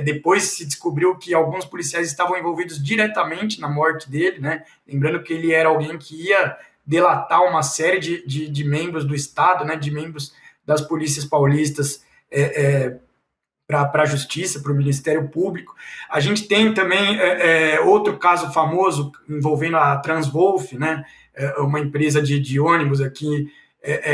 E: Depois se descobriu que alguns policiais estavam envolvidos diretamente na morte dele, né? Lembrando que ele era alguém que ia delatar uma série de membros do Estado, né, de membros das polícias paulistas para a Justiça, para o Ministério Público. A gente tem também outro caso famoso envolvendo a Transwolf, né, uma empresa de ônibus aqui,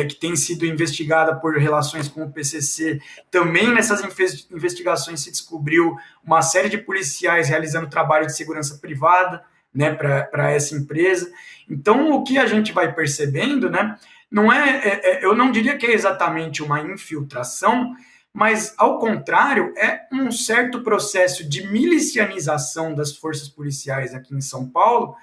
E: que tem sido investigada por relações com o PCC. Também nessas investigações se descobriu uma série de policiais realizando trabalho de segurança privada, né, para essa empresa. Então, o que a gente vai percebendo, né, não eu não diria que é exatamente uma infiltração, mas, ao contrário, é um certo processo de milicianização das forças policiais aqui em São Paulo,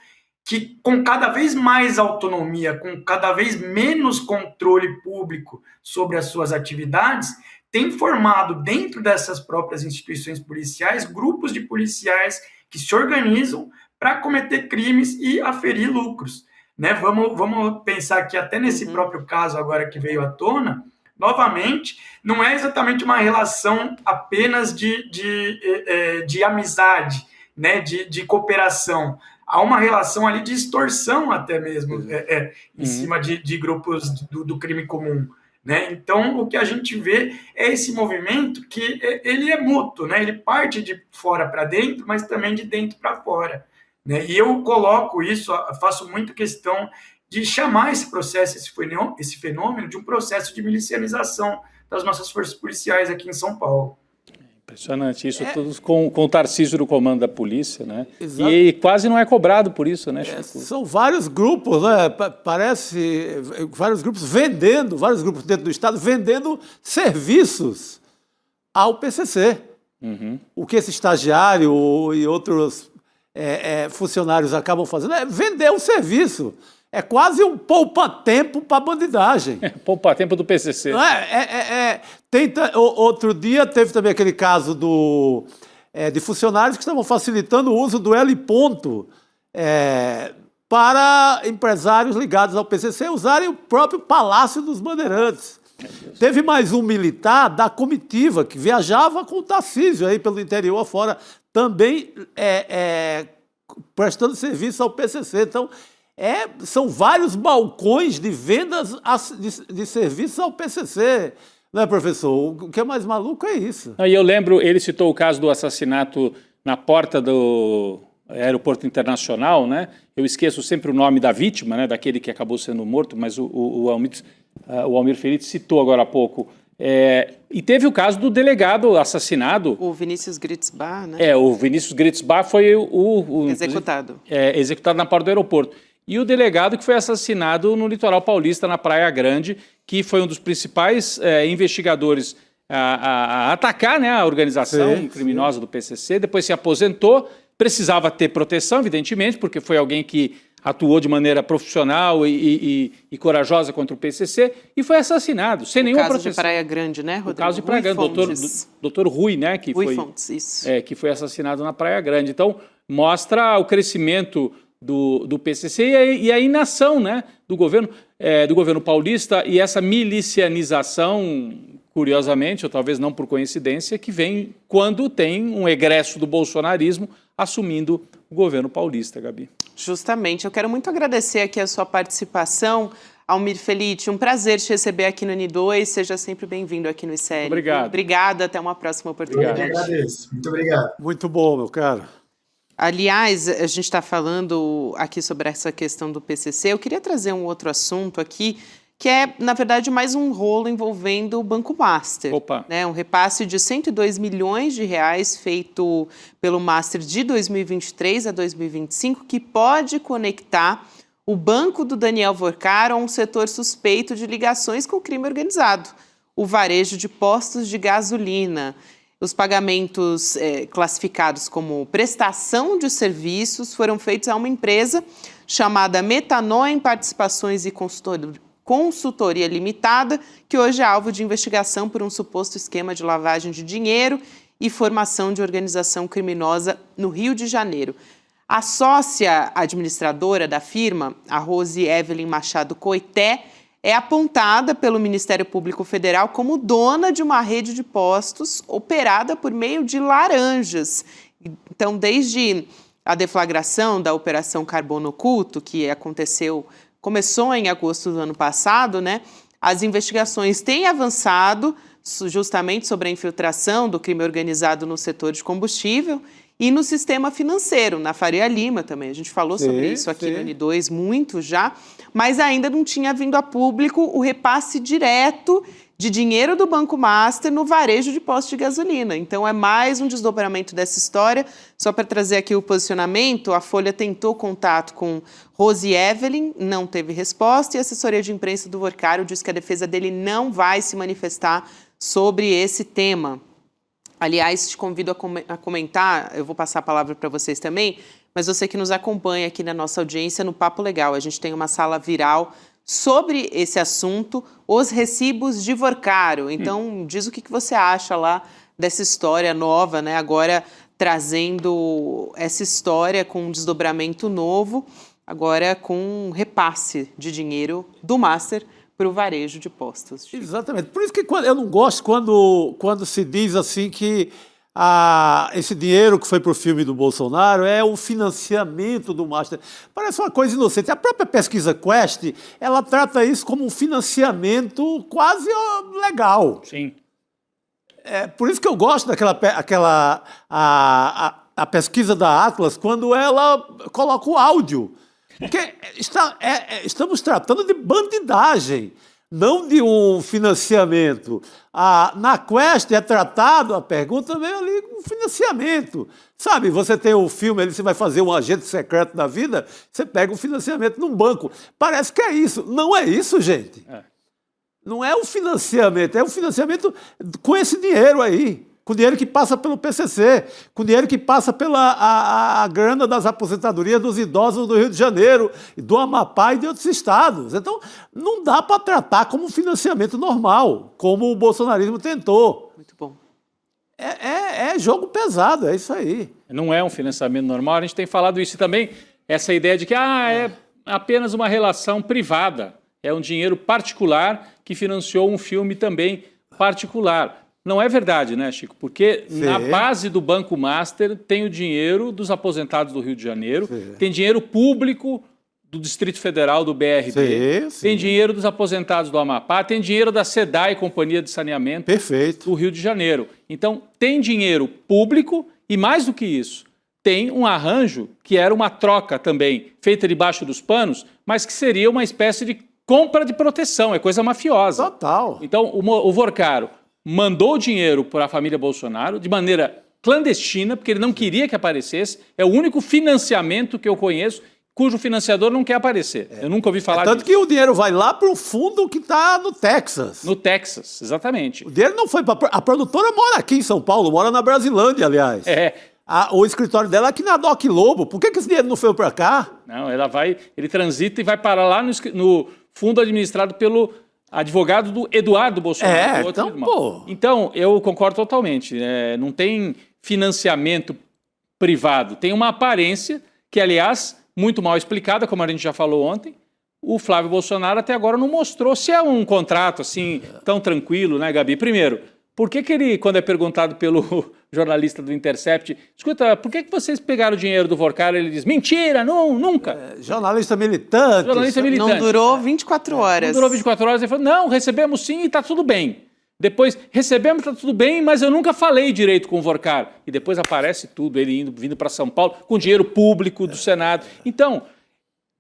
E: que com cada vez mais autonomia, com cada vez menos controle público sobre as suas atividades, tem formado dentro dessas próprias instituições policiais grupos de policiais que se organizam para cometer crimes e aferir lucros. Né? Vamos pensar que até nesse próprio caso agora que veio à tona, novamente, não é exatamente uma relação apenas de amizade, né? de cooperação. Há uma relação ali de extorsão até mesmo, em cima de grupos do crime comum. Né? Então, o que a gente vê é esse movimento que ele é mútuo, né? Ele parte de fora para dentro, mas também de dentro para fora. né? E eu coloco isso, faço muita questão de chamar esse processo, esse fenômeno de um processo de milicianização das nossas forças policiais aqui em São Paulo.
D: Impressionante, isso tudo com o Tarcísio no comando da polícia, né?
B: Exato.
D: E quase não é cobrado por isso, né, Chico?
B: São vários grupos, né? Parece vários grupos dentro do Estado vendendo serviços ao PCC. O que esse estagiário e outros funcionários acabam fazendo é vender o serviço. É quase um poupa-tempo para a bandidagem.
D: Poupa-tempo do PCC.
B: Outro dia teve também aquele caso de funcionários que estavam facilitando o uso do L-ponto para empresários ligados ao PCC usarem o próprio Palácio dos Bandeirantes. Teve mais um militar da comitiva que viajava com o Tarcísio aí pelo interior afora, também prestando serviço ao PCC. Então, são vários balcões de vendas de serviços ao PCC, né, professor? O que é mais maluco é isso.
D: E eu lembro, ele citou o caso do assassinato na porta do aeroporto internacional, né? Eu esqueço sempre o nome da vítima, né, daquele que acabou sendo morto, mas o Almir Felite citou agora há pouco. E teve o caso do delegado assassinado.
A: O Vinícius Gritzbach, né?
D: O Vinícius Gritzbach foi
A: executado.
D: Executado na porta do aeroporto. E o delegado que foi assassinado no litoral paulista, na Praia Grande, que foi um dos principais investigadores a atacar, né, a organização criminosa do PCC, depois se aposentou, precisava ter proteção, evidentemente, porque foi alguém que atuou de maneira profissional e corajosa contra o PCC, e foi assassinado, sem nenhuma proteção.
A: O caso de Praia Grande, né, Rodrigo?
D: O caso de Praia Grande, doutor Rui, né,
A: Rui Fontes, isso.
D: Que foi assassinado na Praia Grande. Então, mostra o crescimento do PCC e a inação, né, do governo paulista e essa milicianização, curiosamente, ou talvez não por coincidência, que vem quando tem um egresso do bolsonarismo assumindo o governo paulista, Gabi.
A: Justamente. Eu quero muito agradecer aqui a sua participação, Almir Felite. Um prazer te receber aqui no N2. Seja sempre bem-vindo aqui no ICL.
D: Obrigado.
A: Obrigada. Até uma próxima oportunidade.
E: Eu agradeço. Muito obrigado.
B: Muito bom, meu caro.
A: Aliás, a gente está falando aqui sobre essa questão do PCC. Eu queria trazer um outro assunto aqui, que é, na verdade, mais um rolo envolvendo o Banco Master.
D: Opa.
A: Né? Um repasse de 102 milhões de reais feito pelo Master de 2023 a 2025, que pode conectar o banco do Daniel Vorcaro a um setor suspeito de ligações com o crime organizado, o varejo de postos de gasolina. Os pagamentos classificados como prestação de serviços foram feitos a uma empresa chamada Metanoem Participações e Consultoria Limitada, que hoje é alvo de investigação por um suposto esquema de lavagem de dinheiro e formação de organização criminosa no Rio de Janeiro. A sócia administradora da firma, a Rose Evelyn Machado Coité, é apontada pelo Ministério Público Federal como dona de uma rede de postos operada por meio de laranjas. Então, desde a deflagração da Operação Carbono Oculto, que começou em agosto do ano passado, né, as investigações têm avançado justamente sobre a infiltração do crime organizado no setor de combustível e no sistema financeiro, na Faria Lima também. A gente falou sobre isso aqui no N2 muito já, mas ainda não tinha vindo a público o repasse direto de dinheiro do Banco Master no varejo de postos de gasolina. Então é mais um desdobramento dessa história. Só para trazer aqui o posicionamento, a Folha tentou contato com Rose Evelyn, não teve resposta, e a assessoria de imprensa do Vorcaro diz que a defesa dele não vai se manifestar sobre esse tema. Aliás, te convido a comentar, eu vou passar a palavra para vocês também, mas você que nos acompanha aqui na nossa audiência no Papo Legal, a gente tem uma sala viral sobre esse assunto, os recibos de Vorcaro. Então, diz o que você acha lá dessa história nova, né? Agora trazendo essa história com um desdobramento novo, agora com um repasse de dinheiro do Master para o varejo de postos.
B: Exatamente. Por isso que eu não gosto quando se diz assim que esse dinheiro que foi para o filme do Bolsonaro é o financiamento do Master. Parece uma coisa inocente. A própria pesquisa Quest, ela trata isso como um financiamento quase legal.
D: Sim.
B: Por isso que eu gosto daquela a pesquisa da Atlas quando ela coloca o áudio. Porque estamos tratando de bandidagem, não de um financiamento. Na Quest é tratado, a pergunta veio ali com financiamento. Sabe, você tem o filme ali, você vai fazer um agente secreto da vida, você pega um financiamento num banco. Parece que é isso. Não é isso, gente. Não é o financiamento, é o financiamento com esse dinheiro aí. Com dinheiro que passa pelo PCC, com dinheiro que passa pela a grana das aposentadorias dos idosos do Rio de Janeiro, do Amapá e de outros estados. Então, não dá para tratar como financiamento normal, como o bolsonarismo tentou.
A: Muito bom.
B: É jogo pesado, é isso aí.
D: Não é um financiamento normal, a gente tem falado isso e também, essa ideia de que é apenas uma relação privada, é um dinheiro particular que financiou um filme também particular. Não é verdade, né, Chico? Porque na base do Banco Master tem o dinheiro dos aposentados do Rio de Janeiro, tem dinheiro público do Distrito Federal, do BRB, tem dinheiro dos aposentados do Amapá, tem dinheiro da SEDAI, Companhia de Saneamento do Rio de Janeiro. Então, tem dinheiro público e, mais do que isso, tem um arranjo que era uma troca também, feita debaixo dos panos, mas que seria uma espécie de compra de proteção, é coisa mafiosa.
B: Total.
D: Então, o Vorcaro mandou dinheiro para a família Bolsonaro de maneira clandestina, porque ele não queria que aparecesse. É o único financiamento que eu conheço cujo financiador não quer aparecer. Eu nunca ouvi falar
B: tanto
D: disso.
B: Que o dinheiro vai lá para o fundo que está no Texas.
D: No Texas, exatamente.
B: O dinheiro não foi para... A produtora mora aqui em São Paulo, mora na Brasilândia, aliás. O escritório dela é aqui na Doc Lobo. Por que esse dinheiro não foi para cá?
D: Não, ele transita e vai parar lá no fundo administrado pelo advogado do Eduardo Bolsonaro. Então, eu concordo totalmente. Não tem financiamento privado. Tem uma aparência que, aliás, muito mal explicada, como a gente já falou ontem. O Flávio Bolsonaro até agora não mostrou se é um contrato assim tão tranquilo, né, Gabi? Primeiro, por que ele, quando é perguntado pelo jornalista do Intercept, escuta, por que vocês pegaram o dinheiro do Vorcaro? Ele diz, mentira, não, nunca.
B: Jornalista militante.
A: Não durou 24 horas.
D: Não durou 24 horas. Ele falou, não, recebemos sim e está tudo bem. Depois, recebemos, está tudo bem, mas eu nunca falei direito com o Vorcaro. E depois aparece tudo, ele vindo para São Paulo, com dinheiro público do Senado. Então,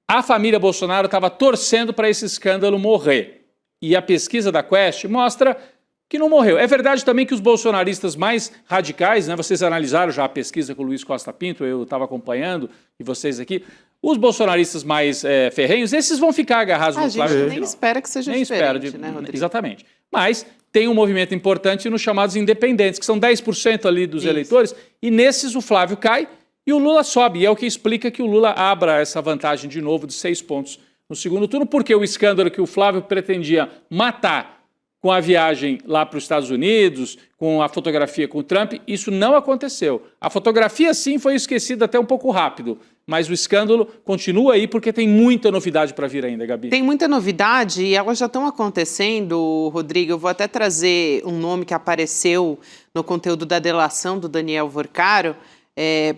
D: a família Bolsonaro estava torcendo para esse escândalo morrer. E a pesquisa da Quest mostra que não morreu. É verdade também que os bolsonaristas mais radicais, né, vocês analisaram já a pesquisa com o Luiz Costa Pinto, eu estava acompanhando, e vocês aqui, os bolsonaristas mais ferrenhos, esses vão ficar agarrados no Flávio.
A: A gente nem espera que seja diferente, né, Rodrigo?
D: Exatamente. Mas tem um movimento importante nos chamados independentes, que são 10% ali dos eleitores, e nesses o Flávio cai e o Lula sobe. E é o que explica que o Lula abra essa vantagem de novo de 6 pontos no segundo turno, porque o escândalo que o Flávio pretendia matar com a viagem lá para os Estados Unidos, com a fotografia com o Trump, isso não aconteceu. A fotografia, sim, foi esquecida até um pouco rápido, mas o escândalo continua aí porque tem muita novidade para vir ainda, Gabi.
A: Tem muita novidade e elas já estão acontecendo, Rodrigo. Eu vou até trazer um nome que apareceu no conteúdo da delação do Daniel Vorcaro,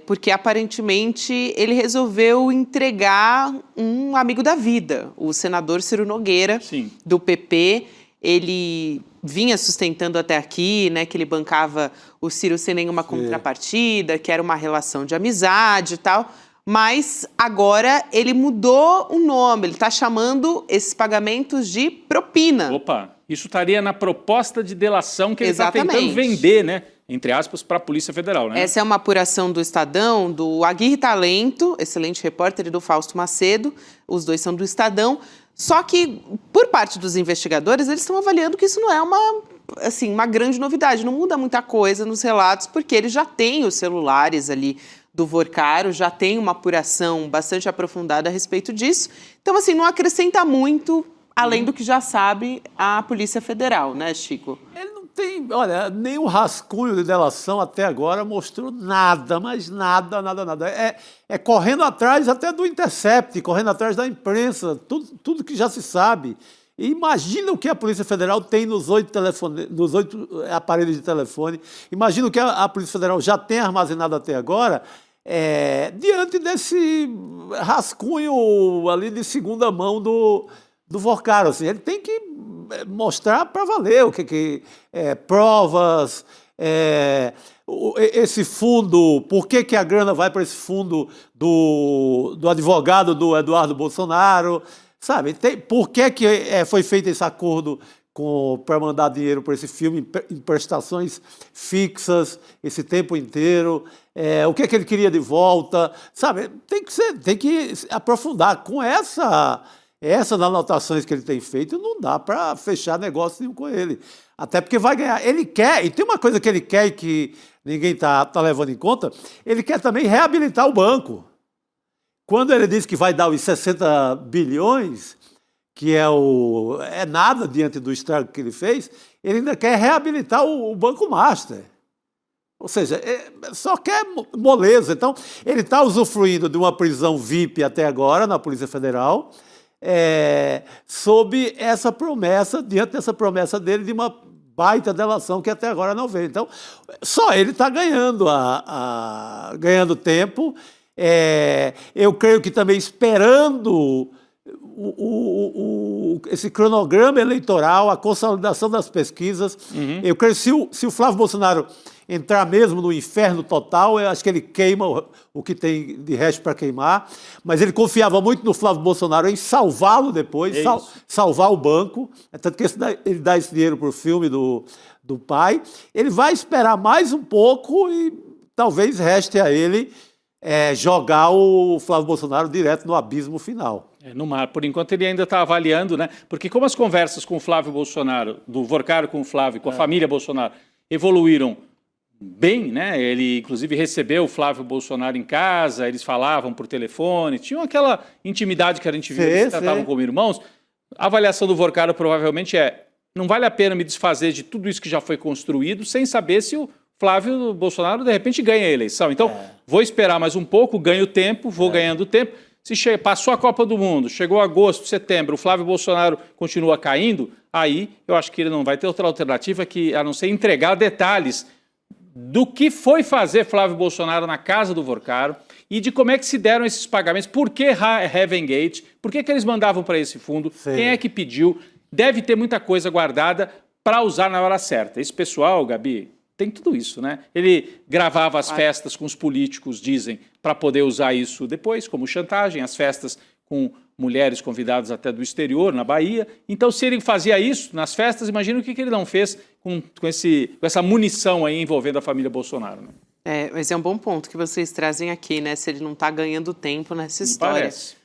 A: porque aparentemente ele resolveu entregar um amigo da vida, o senador Ciro Nogueira, do PP. Ele vinha sustentando até aqui, né, que ele bancava o Ciro sem nenhuma contrapartida, que era uma relação de amizade e tal, mas agora ele mudou o nome, ele está chamando esses pagamentos de propina.
D: Opa, isso estaria na proposta de delação que ele está tentando vender, né, entre aspas, para a Polícia Federal, né?
A: Essa é uma apuração do Estadão, do Aguirre Talento, excelente repórter, e do Fausto Macedo, os dois são do Estadão. Só que, por parte dos investigadores, eles estão avaliando que isso não é uma grande novidade, não muda muita coisa nos relatos, porque eles já têm os celulares ali do Vorcaro, já tem uma apuração bastante aprofundada a respeito disso. Então, assim, não acrescenta muito, além do que já sabe a Polícia Federal, né, Chico?
B: Ele não tem, olha, nenhum rascunho de delação até agora mostrou nada, mas nada. É correndo atrás até do Intercept, correndo atrás da imprensa, tudo que já se sabe. E imagina o que a Polícia Federal tem nos 8 aparelhos de telefone, imagina o que a Polícia Federal já tem armazenado até agora, diante desse rascunho ali de segunda mão do Vorcaro. Assim, ele tem que mostrar para valer o que provas, esse fundo, por que a grana vai para esse fundo do advogado do Eduardo Bolsonaro, sabe? Por que foi feito esse acordo para mandar dinheiro para esse filme em prestações fixas esse tempo inteiro? O que ele queria de volta, sabe? Tem que aprofundar. Com essas anotações que ele tem feito, não dá para fechar negócio nenhum com ele. Até porque vai ganhar. Ele quer, e tem uma coisa que ele quer e que ninguém tá levando em conta, ele quer também reabilitar o banco. Quando ele diz que vai dar os 60 bilhões, que é nada diante do estrago que ele fez, ele ainda quer reabilitar o Banco Master. Ou seja, só quer moleza. Então, ele está usufruindo de uma prisão VIP até agora na Polícia Federal, sob essa promessa, diante dessa promessa dele de uma baita delação que até agora não veio. Então, só ele está ganhando, ganhando tempo. Eu creio que também esperando esse cronograma eleitoral, a consolidação das pesquisas. Eu creio que se o Flávio Bolsonaro entrar mesmo no inferno total, eu acho que ele queima o que tem de resto para queimar, mas ele confiava muito no Flávio Bolsonaro em salvá-lo depois, salvar o banco, tanto que ele dá esse dinheiro para o filme do pai. Ele vai esperar mais um pouco e talvez reste a ele jogar o Flávio Bolsonaro direto no abismo final.
D: No mar. Por enquanto ele ainda está avaliando, né? Porque como as conversas com o Flávio Bolsonaro, do Vorcaro com o Flávio, com a família Bolsonaro, evoluíram bem, né? Ele, inclusive, recebeu o Flávio Bolsonaro em casa, eles falavam por telefone, tinham aquela intimidade que a gente viu, eles se tratavam como irmãos. A avaliação do Vorcaro provavelmente não vale a pena me desfazer de tudo isso que já foi construído sem saber se o Flávio Bolsonaro, de repente, ganha a eleição. Então, vou esperar mais um pouco, ganho tempo, vou ganhando tempo. Se passou a Copa do Mundo, chegou agosto, setembro, o Flávio Bolsonaro continua caindo, aí eu acho que ele não vai ter outra alternativa a não ser entregar detalhes do que foi fazer Flávio Bolsonaro na casa do Vorcaro e de como é que se deram esses pagamentos, por que Heaven Gate, por que eles mandavam para esse fundo, quem é que pediu. Deve ter muita coisa guardada para usar na hora certa. Esse pessoal, Gabi, tem tudo isso, né? Ele gravava as festas com os políticos, dizem, para poder usar isso depois, como chantagem, as festas com mulheres convidadas até do exterior, na Bahia. Então, se ele fazia isso nas festas, imagina o que ele não fez com essa munição aí envolvendo a família Bolsonaro. Né?
A: Mas é um bom ponto que vocês trazem aqui, né? Se ele não está ganhando tempo nessa história.
D: Parece.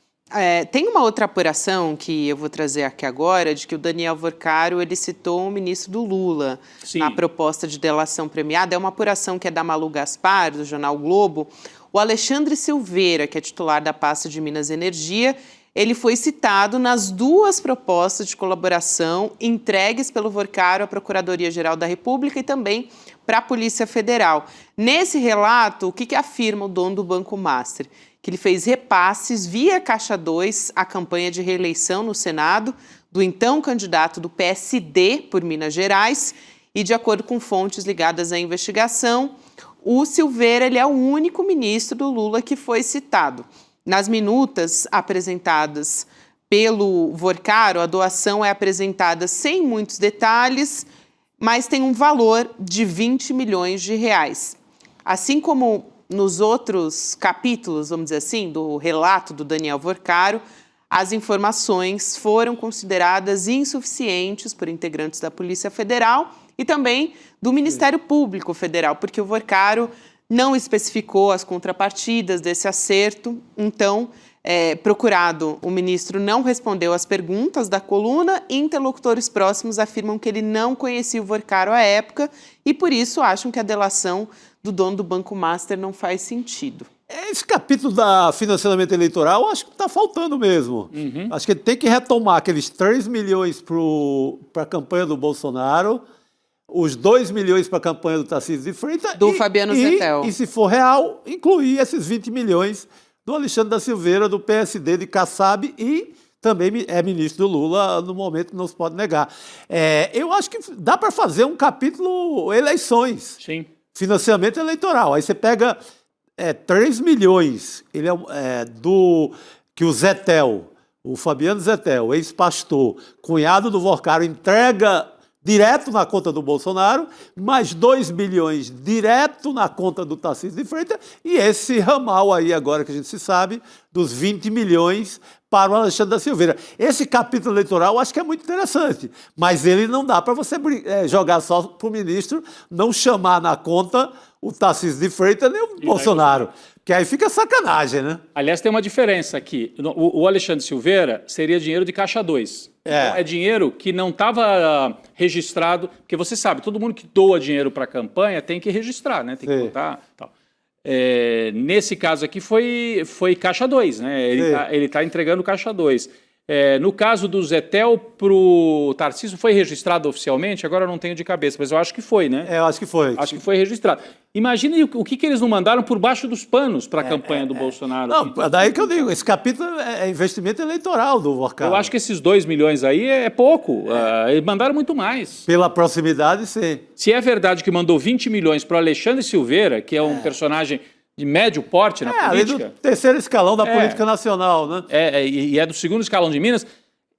A: Tem uma outra apuração que eu vou trazer aqui agora, de que o Daniel Vorcaro, ele citou o ministro do Lula na proposta de delação premiada. É uma apuração que é da Malu Gaspar, do jornal Globo. O Alexandre Silveira, que é titular da pasta de Minas e Energia, ele foi citado nas duas propostas de colaboração entregues pelo Vorcaro à Procuradoria-Geral da República e também para a Polícia Federal. Nesse relato, o que afirma o dono do Banco Master? Que ele fez repasses via Caixa 2 à campanha de reeleição no Senado do então candidato do PSD por Minas Gerais e, de acordo com fontes ligadas à investigação, o Silveira ele é o único ministro do Lula que foi citado. Nas minutas apresentadas pelo Vorcaro, a doação é apresentada sem muitos detalhes, mas tem um valor de 20 milhões de reais. Assim como nos outros capítulos, vamos dizer assim, do relato do Daniel Vorcaro, as informações foram consideradas insuficientes por integrantes da Polícia Federal e também do Ministério Público Federal, porque o Vorcaro não especificou as contrapartidas desse acerto. Então, procurado, o ministro não respondeu às perguntas da coluna e interlocutores próximos afirmam que ele não conhecia o Vorcaro à época e, por isso, acham que a delação do dono do Banco Master não faz sentido.
B: Esse capítulo da financiamento eleitoral, acho que está faltando mesmo. Acho que ele tem que retomar aqueles 3 milhões para a campanha do Bolsonaro, os 2 milhões para a campanha do Tarcísio de Freitas.
A: Do Fabiano Zettel.
B: E, se for real, incluir esses 20 milhões do Alexandre da Silveira, do PSD de Kassab e também é ministro do Lula, no momento não se pode negar. Eu acho que dá para fazer um capítulo eleições.
D: Sim.
B: Financiamento eleitoral. Aí você pega 3 milhões, ele que o Zettel, o Fabiano Zettel, ex-pastor, cunhado do Vorcaro, entrega direto na conta do Bolsonaro, mais 2 bilhões direto na conta do Tarcísio de Freitas, e esse ramal aí agora que a gente se sabe, dos 20 milhões para o Alexandre da Silveira. Esse capítulo eleitoral eu acho que é muito interessante, mas ele não dá para você jogar só para o ministro não chamar na conta o Tarcísio de Freitas nem o Bolsonaro, que aí fica sacanagem, né?
D: Aliás, tem uma diferença aqui. O Alexandre Silveira seria dinheiro de Caixa 2. Então, é dinheiro que não estava registrado, porque você sabe, todo mundo que doa dinheiro para a campanha tem que registrar, né? Tem que botar tal. Nesse caso aqui foi Caixa 2, né? Ele tá entregando Caixa 2. No caso do Zetel para o Tarcísio, foi registrado oficialmente? Agora eu não tenho de cabeça, mas eu acho que foi, né?
B: Eu acho que foi.
D: Acho que foi registrado. Imagine o que eles não mandaram por baixo dos panos para a campanha do Bolsonaro.
B: Não, daí que eu digo, esse capítulo é investimento eleitoral do Vorcaro.
D: Eu acho que esses 2 milhões aí é pouco. Eles mandaram muito mais.
B: Pela proximidade, sim.
D: Se é verdade que mandou 20 milhões para o Alexandre Silveira, que é um personagem de médio porte na política.
B: Ali do terceiro escalão da política nacional, né?
D: E é do segundo escalão de Minas.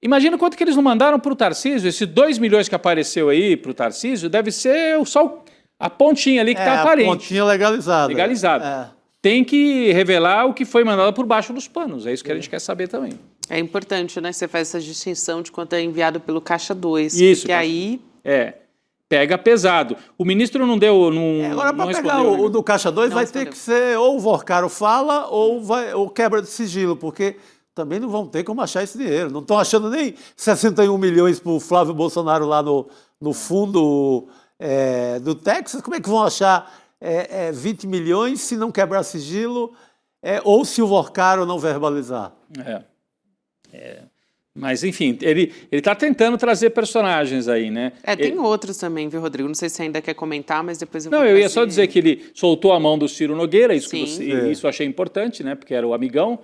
D: Imagina quanto que eles não mandaram para o Tarcísio. Esse 2 milhões que apareceu aí para o Tarcísio deve ser só a pontinha ali que está aparente.
B: A pontinha legalizada.
D: Legalizada. Tem que revelar o que foi mandado por baixo dos panos. É isso que a gente quer saber também.
A: É importante, né? Você faz essa distinção de quanto é enviado pelo Caixa 2.
D: Isso.
A: Porque aí...
D: Pega pesado. O ministro não deu...
B: Agora, para pegar o do Caixa 2, vai ter que ser ou o Vorcaro fala ou quebra de sigilo, porque também não vão ter como achar esse dinheiro. Não estão achando nem 61 milhões para o Flávio Bolsonaro lá no fundo do Texas. Como é que vão achar 20 milhões se não quebrar sigilo ou se o Vorcaro não verbalizar?
D: Mas, enfim, ele está tentando trazer personagens aí, né?
A: Tem outros também, viu, Rodrigo? Não sei se você ainda quer comentar, mas depois eu vou
D: Não, eu ia
A: trazer.
D: só dizer que ele soltou a mão do Ciro Nogueira, isso eu achei importante, né? Porque era o amigão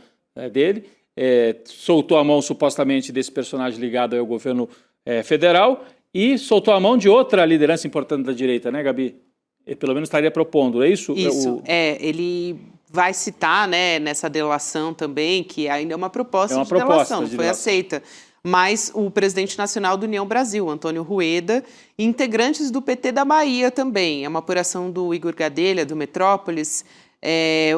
D: dele. Soltou a mão, supostamente, desse personagem ligado ao governo federal e soltou a mão de outra liderança importante da direita, né, Gabi? Ele, pelo menos, estaria propondo, é isso?
A: Isso, ele vai citar, né, nessa delação também, que ainda é uma proposta de delação, foi aceita. Mas o presidente nacional do União Brasil, Antônio Rueda, e integrantes do PT da Bahia também. É uma apuração do Igor Gadelha, do Metrópolis.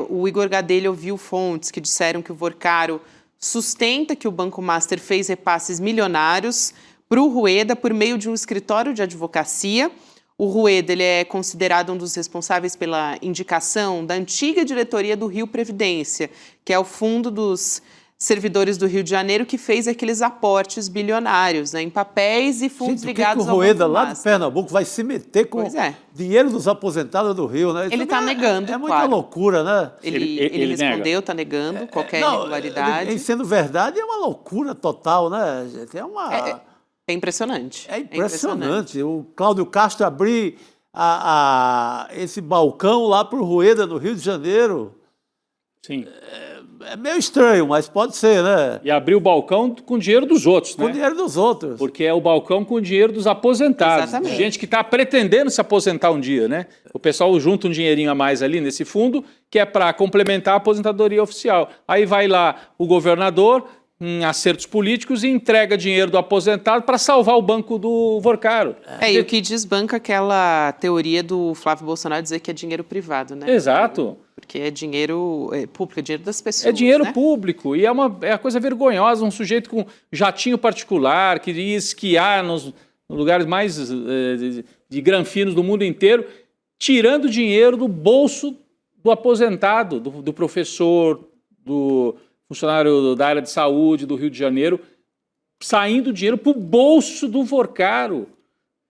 A: O Igor Gadelha ouviu fontes que disseram que o Vorcaro sustenta que o Banco Master fez repasses milionários para o Rueda por meio de um escritório de advocacia. O Rueda ele é considerado um dos responsáveis pela indicação da antiga diretoria do Rio Previdência, que é o fundo dos servidores do Rio de Janeiro, que fez aqueles aportes bilionários, né, em papéis e fundos ligados ao Banco Master.
B: O Rueda, lá de Pernambuco, vai se meter com dinheiro dos aposentados do Rio, né?
A: Ele está negando,
B: muita loucura, né?
A: Ele respondeu, está negando qualquer irregularidade.
B: Sendo verdade, é uma loucura total, né, gente?
A: É impressionante.
B: É impressionante. O Cláudio Castro abrir esse balcão lá para o Rueda, no Rio de Janeiro.
D: Sim.
B: É meio estranho, mas pode ser, né?
D: E abrir o balcão com dinheiro dos outros, né?
B: Com dinheiro dos outros.
D: Porque é o balcão com dinheiro dos aposentados.
A: Exatamente.
D: Gente que está pretendendo se aposentar um dia, né? O pessoal junta um dinheirinho a mais ali nesse fundo, que é para complementar a aposentadoria oficial. Aí vai lá o governador, em acertos políticos, e entrega dinheiro do aposentado para salvar o banco do Vorcaro.
A: E o que desbanca aquela teoria do Flávio Bolsonaro dizer que é dinheiro privado, né?
D: Exato.
A: Porque é dinheiro público, é dinheiro das pessoas.
D: É dinheiro
A: né?
D: público e é uma coisa vergonhosa, um sujeito com jatinho particular que ia esquiar nos lugares mais de granfinos do mundo inteiro, tirando dinheiro do bolso do aposentado, do professor, do funcionário da área de saúde do Rio de Janeiro, saindo dinheiro para o bolso do Vorcaro,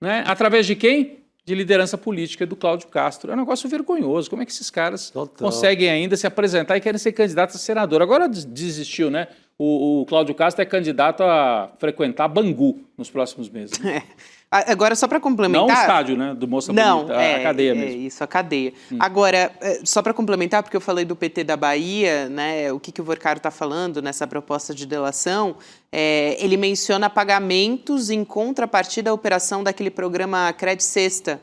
D: né? Através de quem? De liderança política do Cláudio Castro. É um negócio vergonhoso. Como é que esses caras conseguem ainda se apresentar e querem ser candidatos a senador? Agora desistiu, né? O Cláudio Castro é candidato a frequentar Bangu nos próximos meses. Né?
A: Agora, só para complementar...
D: Não o estádio, né? Do Moça Bonita, a cadeia mesmo.
A: Isso, a cadeia. Agora, só para complementar, porque eu falei do PT da Bahia, né? O que o Vorcaro está falando nessa proposta de delação, ele menciona pagamentos em contrapartida à operação daquele programa Credit Sexta,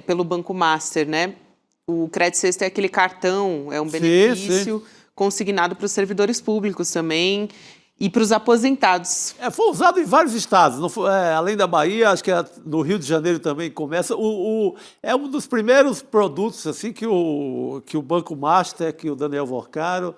A: pelo Banco Master, né? O Credit Sexta é aquele cartão, é um benefício consignado para os servidores públicos também. e para os aposentados.
B: Foi usado em vários estados, não foi, além da Bahia, acho que no Rio de Janeiro também começa. É um dos primeiros produtos assim, que o Banco Master, que o Daniel Vorcaro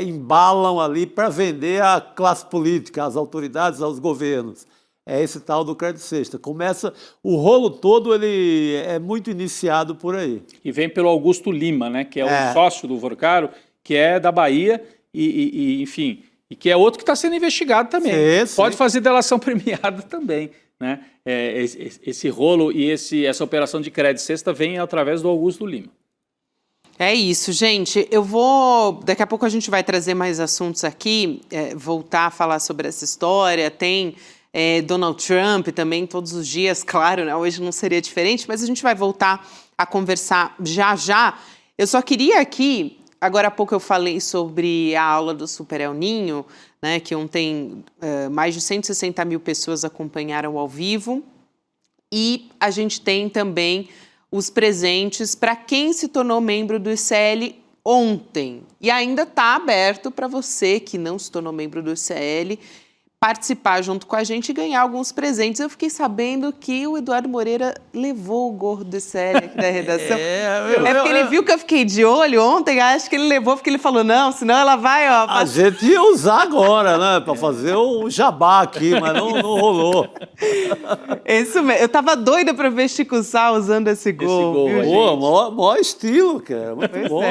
B: embalam ali para vender à classe política, às autoridades, aos governos. É esse tal do Crédito Sexta. Começa, o rolo todo ele é muito iniciado por aí.
D: E vem pelo Augusto Lima, né, que é o sócio do Vorcaro, que é da Bahia enfim... E que é outro que está sendo investigado também. Sim. Pode fazer delação premiada também, né? Esse rolo e essa operação de crédito sexta vem através do Augusto Lima.
A: É isso, gente. Daqui a pouco a gente vai trazer mais assuntos aqui, voltar a falar sobre essa história. Tem Donald Trump também todos os dias, claro, né? Hoje não seria diferente, mas a gente vai voltar a conversar já já. Eu só queria aqui... Agora há pouco eu falei sobre a aula do Super El Ninho, né, que ontem mais de 160 mil pessoas acompanharam ao vivo. E a gente tem também os presentes para quem se tornou membro do ICL ontem. E ainda está aberto para você que não se tornou membro do ICL participar junto com a gente e ganhar alguns presentes. Eu fiquei sabendo que o Eduardo Moreira levou o gorro do ICL aqui da redação. Porque ele viu que eu fiquei de olho ontem, acho que ele levou porque ele falou, não, senão ela vai...
B: A gente ia usar agora, né, para fazer o jabá aqui, mas não rolou.
A: Isso mesmo, eu tava doida para ver Chico Sá usando esse gorro.
B: Maior estilo, cara, muito bom.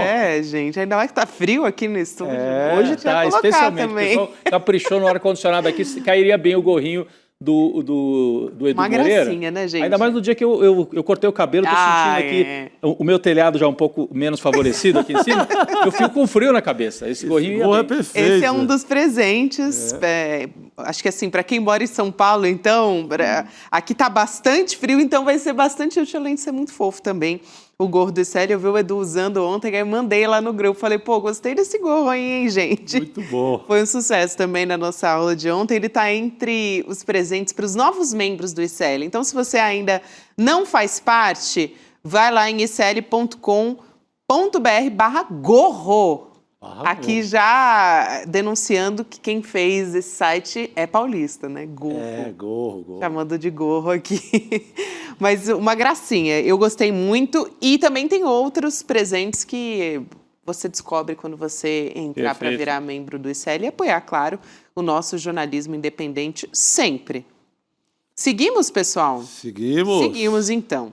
A: Gente, ainda mais que tá frio aqui no estúdio.
D: Hoje tá, especialmente, também. O pessoal caprichou no ar-condicionado aqui, cairia bem o gorrinho do Edu
A: Uma
D: Moreira.
A: Gracinha, né, gente?
D: Ainda mais no dia que eu cortei o cabelo, tô sentindo aqui o meu telhado já um pouco menos favorecido aqui em cima. Eu fico com frio na cabeça. Esse gorrinho
B: é perfeito.
A: Esse é um dos presentes. Acho que assim, para quem mora em São Paulo, então, aqui tá bastante frio, então vai ser bastante útil, além de ser muito fofo também. O gorro do ICL, eu vi o Edu usando ontem, aí eu mandei lá no grupo, falei, gostei desse gorro aí, hein, gente?
B: Muito bom.
A: Foi um sucesso também na nossa aula de ontem, ele está entre os presentes para os novos membros do ICL. Então, se você ainda não faz parte, vai lá em icl.com.br/gorro. Aqui já denunciando que quem fez esse site é paulista, né? Gorro.
B: Gorro.
A: Chamando de gorro aqui. Mas uma gracinha. Eu gostei muito. E também tem outros presentes que você descobre quando você entrar para virar membro do ICL e apoiar, claro, o nosso jornalismo independente sempre. Seguimos, pessoal? Seguimos, então.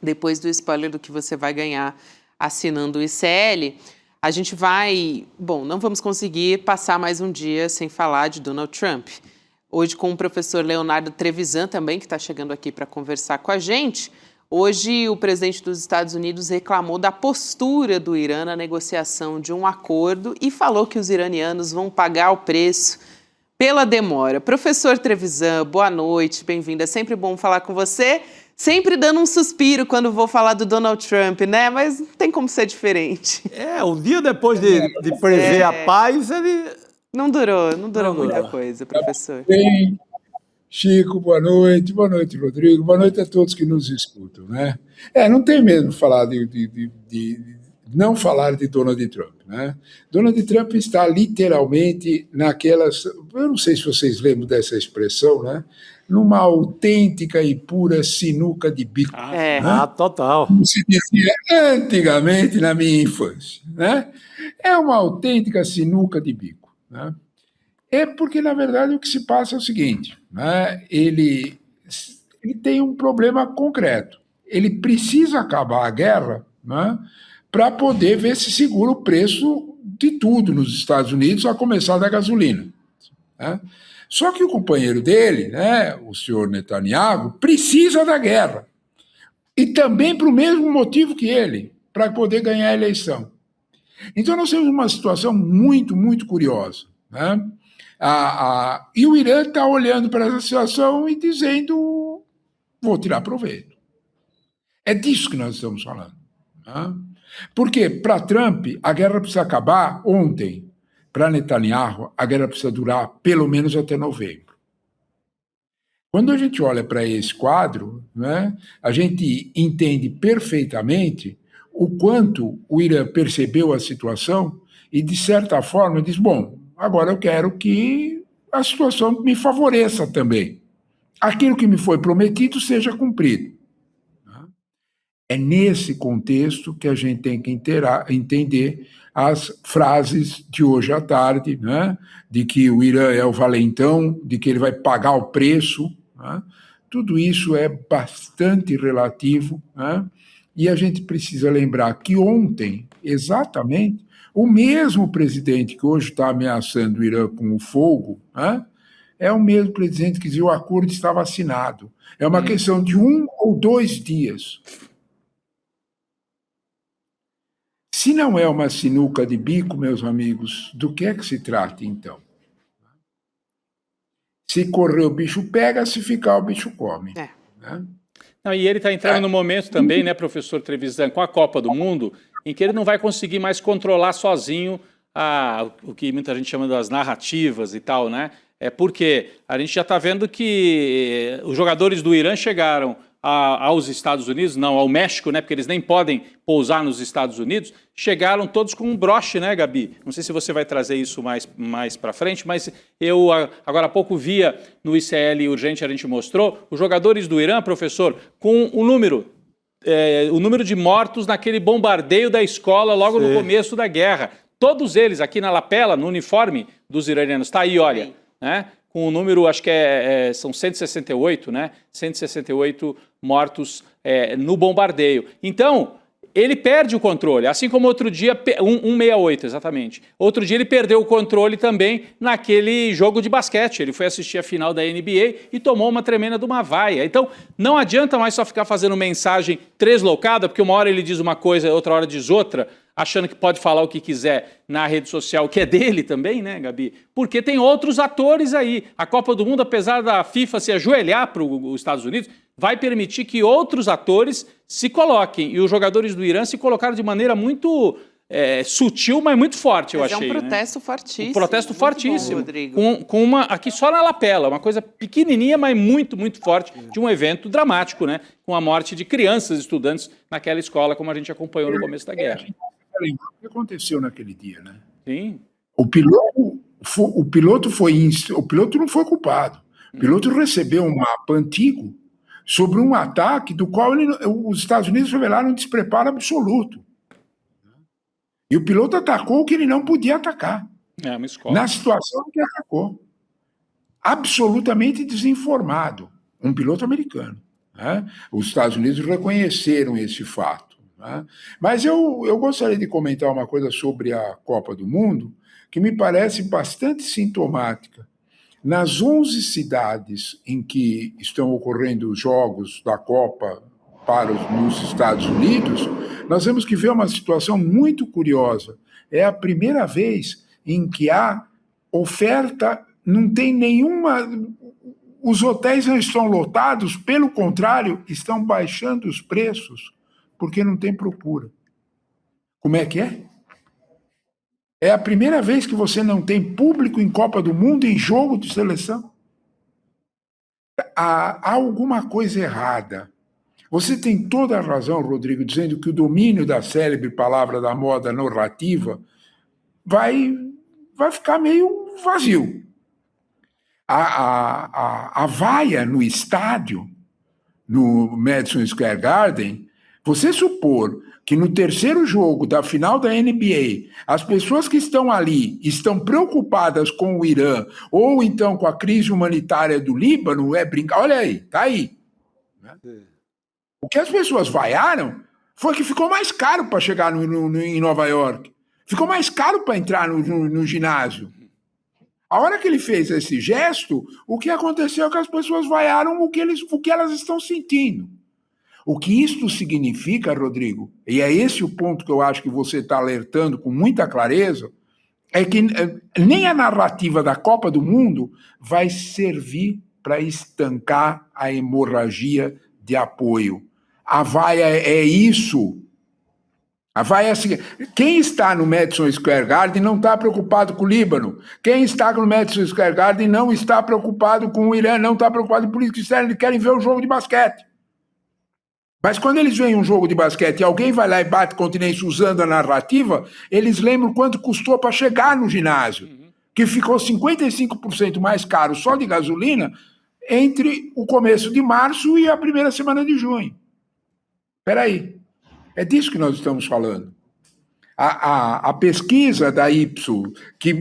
A: Depois do spoiler do que você vai ganhar assinando o ICL... A gente não vamos conseguir passar mais um dia sem falar de Donald Trump. Hoje com o professor Leonardo Trevisan também, que está chegando aqui para conversar com a gente. Hoje o presidente dos Estados Unidos reclamou da postura do Irã na negociação de um acordo e falou que os iranianos vão pagar o preço pela demora. Professor Trevisan, boa noite, bem-vindo. É sempre bom falar com você. Sempre dando um suspiro quando vou falar do Donald Trump, né? Mas não tem como ser diferente.
B: Um dia depois de prever a paz, ele...
A: Não durou muita coisa, professor.
F: Bem, Chico, boa noite, Rodrigo, boa noite a todos que nos escutam, né? Não tem mesmo falar não falar de Donald Trump, né? Donald Trump está literalmente naquelas... Eu não sei se vocês lembram dessa expressão, né? Numa autêntica e pura sinuca de bico.
A: Né?
B: Total.
F: Como se dizia antigamente na minha infância, né? É uma autêntica sinuca de bico, né? Porque, na verdade, o que se passa é o seguinte, né? Ele tem um problema concreto. Ele precisa acabar a guerra, né? Para poder ver se segura o preço de tudo nos Estados Unidos, a começar da gasolina, né? Só que o companheiro dele, né, o senhor Netanyahu, precisa da guerra. E também para o mesmo motivo que ele, para poder ganhar a eleição. Então nós temos uma situação muito, muito curiosa, né? E o Irã está olhando para essa situação e dizendo, vou tirar proveito. É disso que nós estamos falando, né? Porque para Trump a guerra precisa acabar ontem. Para Netanyahu, a guerra precisa durar pelo menos até novembro. Quando a gente olha para esse quadro, né, a gente entende perfeitamente o quanto o Irã percebeu a situação e, de certa forma, diz, bom, Agora eu quero que a situação me favoreça também. Aquilo que me foi prometido seja cumprido. É nesse contexto que a gente tem que entender as frases de hoje à tarde, né? De que o Irã é o valentão, de que ele vai pagar o preço. Né? Tudo isso é bastante relativo, né? E a gente precisa lembrar que ontem, exatamente, o mesmo presidente que hoje está ameaçando o Irã com o fogo, né? É o mesmo presidente que dizia que o acordo estava assinado. É uma questão de 1 ou 2 dias. Se não é uma sinuca de bico, meus amigos, do que é que se trata, então? Se correr, o bicho pega, se ficar, o bicho come. Né?
D: Não, e ele está entrando no momento também, né, professor Trevisan, com a Copa do Mundo, em que ele não vai conseguir mais controlar sozinho o que muita gente chama das narrativas e tal, né? Porque a gente já está vendo que os jogadores do Irã chegaram aos Estados Unidos, não, ao México, né, porque eles nem podem pousar nos Estados Unidos, chegaram todos com um broche, né, Gabi? Não sei se você vai trazer isso mais para frente, mas eu agora há pouco via no ICL Urgente, a gente mostrou, os jogadores do Irã, professor, com o número de mortos naquele bombardeio da escola logo no começo da guerra. Todos eles aqui na lapela, no uniforme dos iranianos, está aí, olha, né? Com o número, acho que são 168, né? 168 mortos no bombardeio. Então, ele perde o controle, assim como outro dia, 168, exatamente. Outro dia ele perdeu o controle também naquele jogo de basquete. Ele foi assistir a final da NBA e tomou uma tremenda de uma vaia. Então, não adianta mais só ficar fazendo mensagem translocada, porque uma hora ele diz uma coisa, outra hora diz outra, achando que pode falar o que quiser na rede social, que é dele também, né, Gabi? Porque tem outros atores aí. A Copa do Mundo, apesar da FIFA se ajoelhar para os Estados Unidos, vai permitir que outros atores se coloquem. E os jogadores do Irã se colocaram de maneira muito sutil, mas muito forte, eu achei.
A: É um protesto fortíssimo.
D: Um protesto fortíssimo.
A: Bom, Rodrigo.
D: Com uma, aqui só na lapela, uma coisa pequenininha, mas muito, muito forte, de um evento dramático, né? Com a morte de crianças, estudantes naquela escola, como a gente acompanhou no começo da guerra.
F: O que aconteceu naquele dia, né?
D: Sim.
F: O piloto não foi culpado. O piloto recebeu um mapa antigo sobre um ataque do qual os Estados Unidos revelaram um despreparo absoluto. E o piloto atacou o que ele não podia atacar.
D: Uma escola.
F: Na situação que atacou. Absolutamente desinformado. Um piloto americano. Né? Os Estados Unidos reconheceram esse fato. Né? Mas eu gostaria de comentar uma coisa sobre a Copa do Mundo que me parece bastante sintomática. Nas 11 cidades em que estão ocorrendo os jogos da Copa nos Estados Unidos, nós temos que ver uma situação muito curiosa. É a primeira vez em que há oferta, não tem nenhuma... Os hotéis não estão lotados, pelo contrário, estão baixando os preços, porque não tem procura. Como é que é? É a primeira vez que você não tem público em Copa do Mundo, em jogo de seleção. Há alguma coisa errada. Você tem toda a razão, Rodrigo, dizendo que o domínio da célebre palavra da moda narrativa vai ficar meio vazio. A vaia no estádio, no Madison Square Garden, você supor que no terceiro jogo da final da NBA, as pessoas que estão ali estão preocupadas com o Irã ou então com a crise humanitária do Líbano, é brincar. Olha aí, tá aí. O que as pessoas vaiaram foi que ficou mais caro para chegar em Nova York. Ficou mais caro para entrar no ginásio. A hora que ele fez esse gesto, o que aconteceu é que as pessoas vaiaram o que elas estão sentindo. O que isso significa, Rodrigo, e é esse o ponto que eu acho que você está alertando com muita clareza, é que nem a narrativa da Copa do Mundo vai servir para estancar a hemorragia de apoio. A vaia é isso. A vaia é assim. Quem está no Madison Square Garden não está preocupado com o Líbano. Quem está no Madison Square Garden não está preocupado com o Irã, não está preocupado com política externa, eles querem ver o jogo de basquete. Mas quando eles veem um jogo de basquete e alguém vai lá e bate continência usando a narrativa, eles lembram quanto custou para chegar no ginásio. que ficou 55% mais caro só de gasolina entre o começo de março e a primeira semana de junho. Espera aí, é disso que nós estamos falando. A pesquisa da Ipsos, que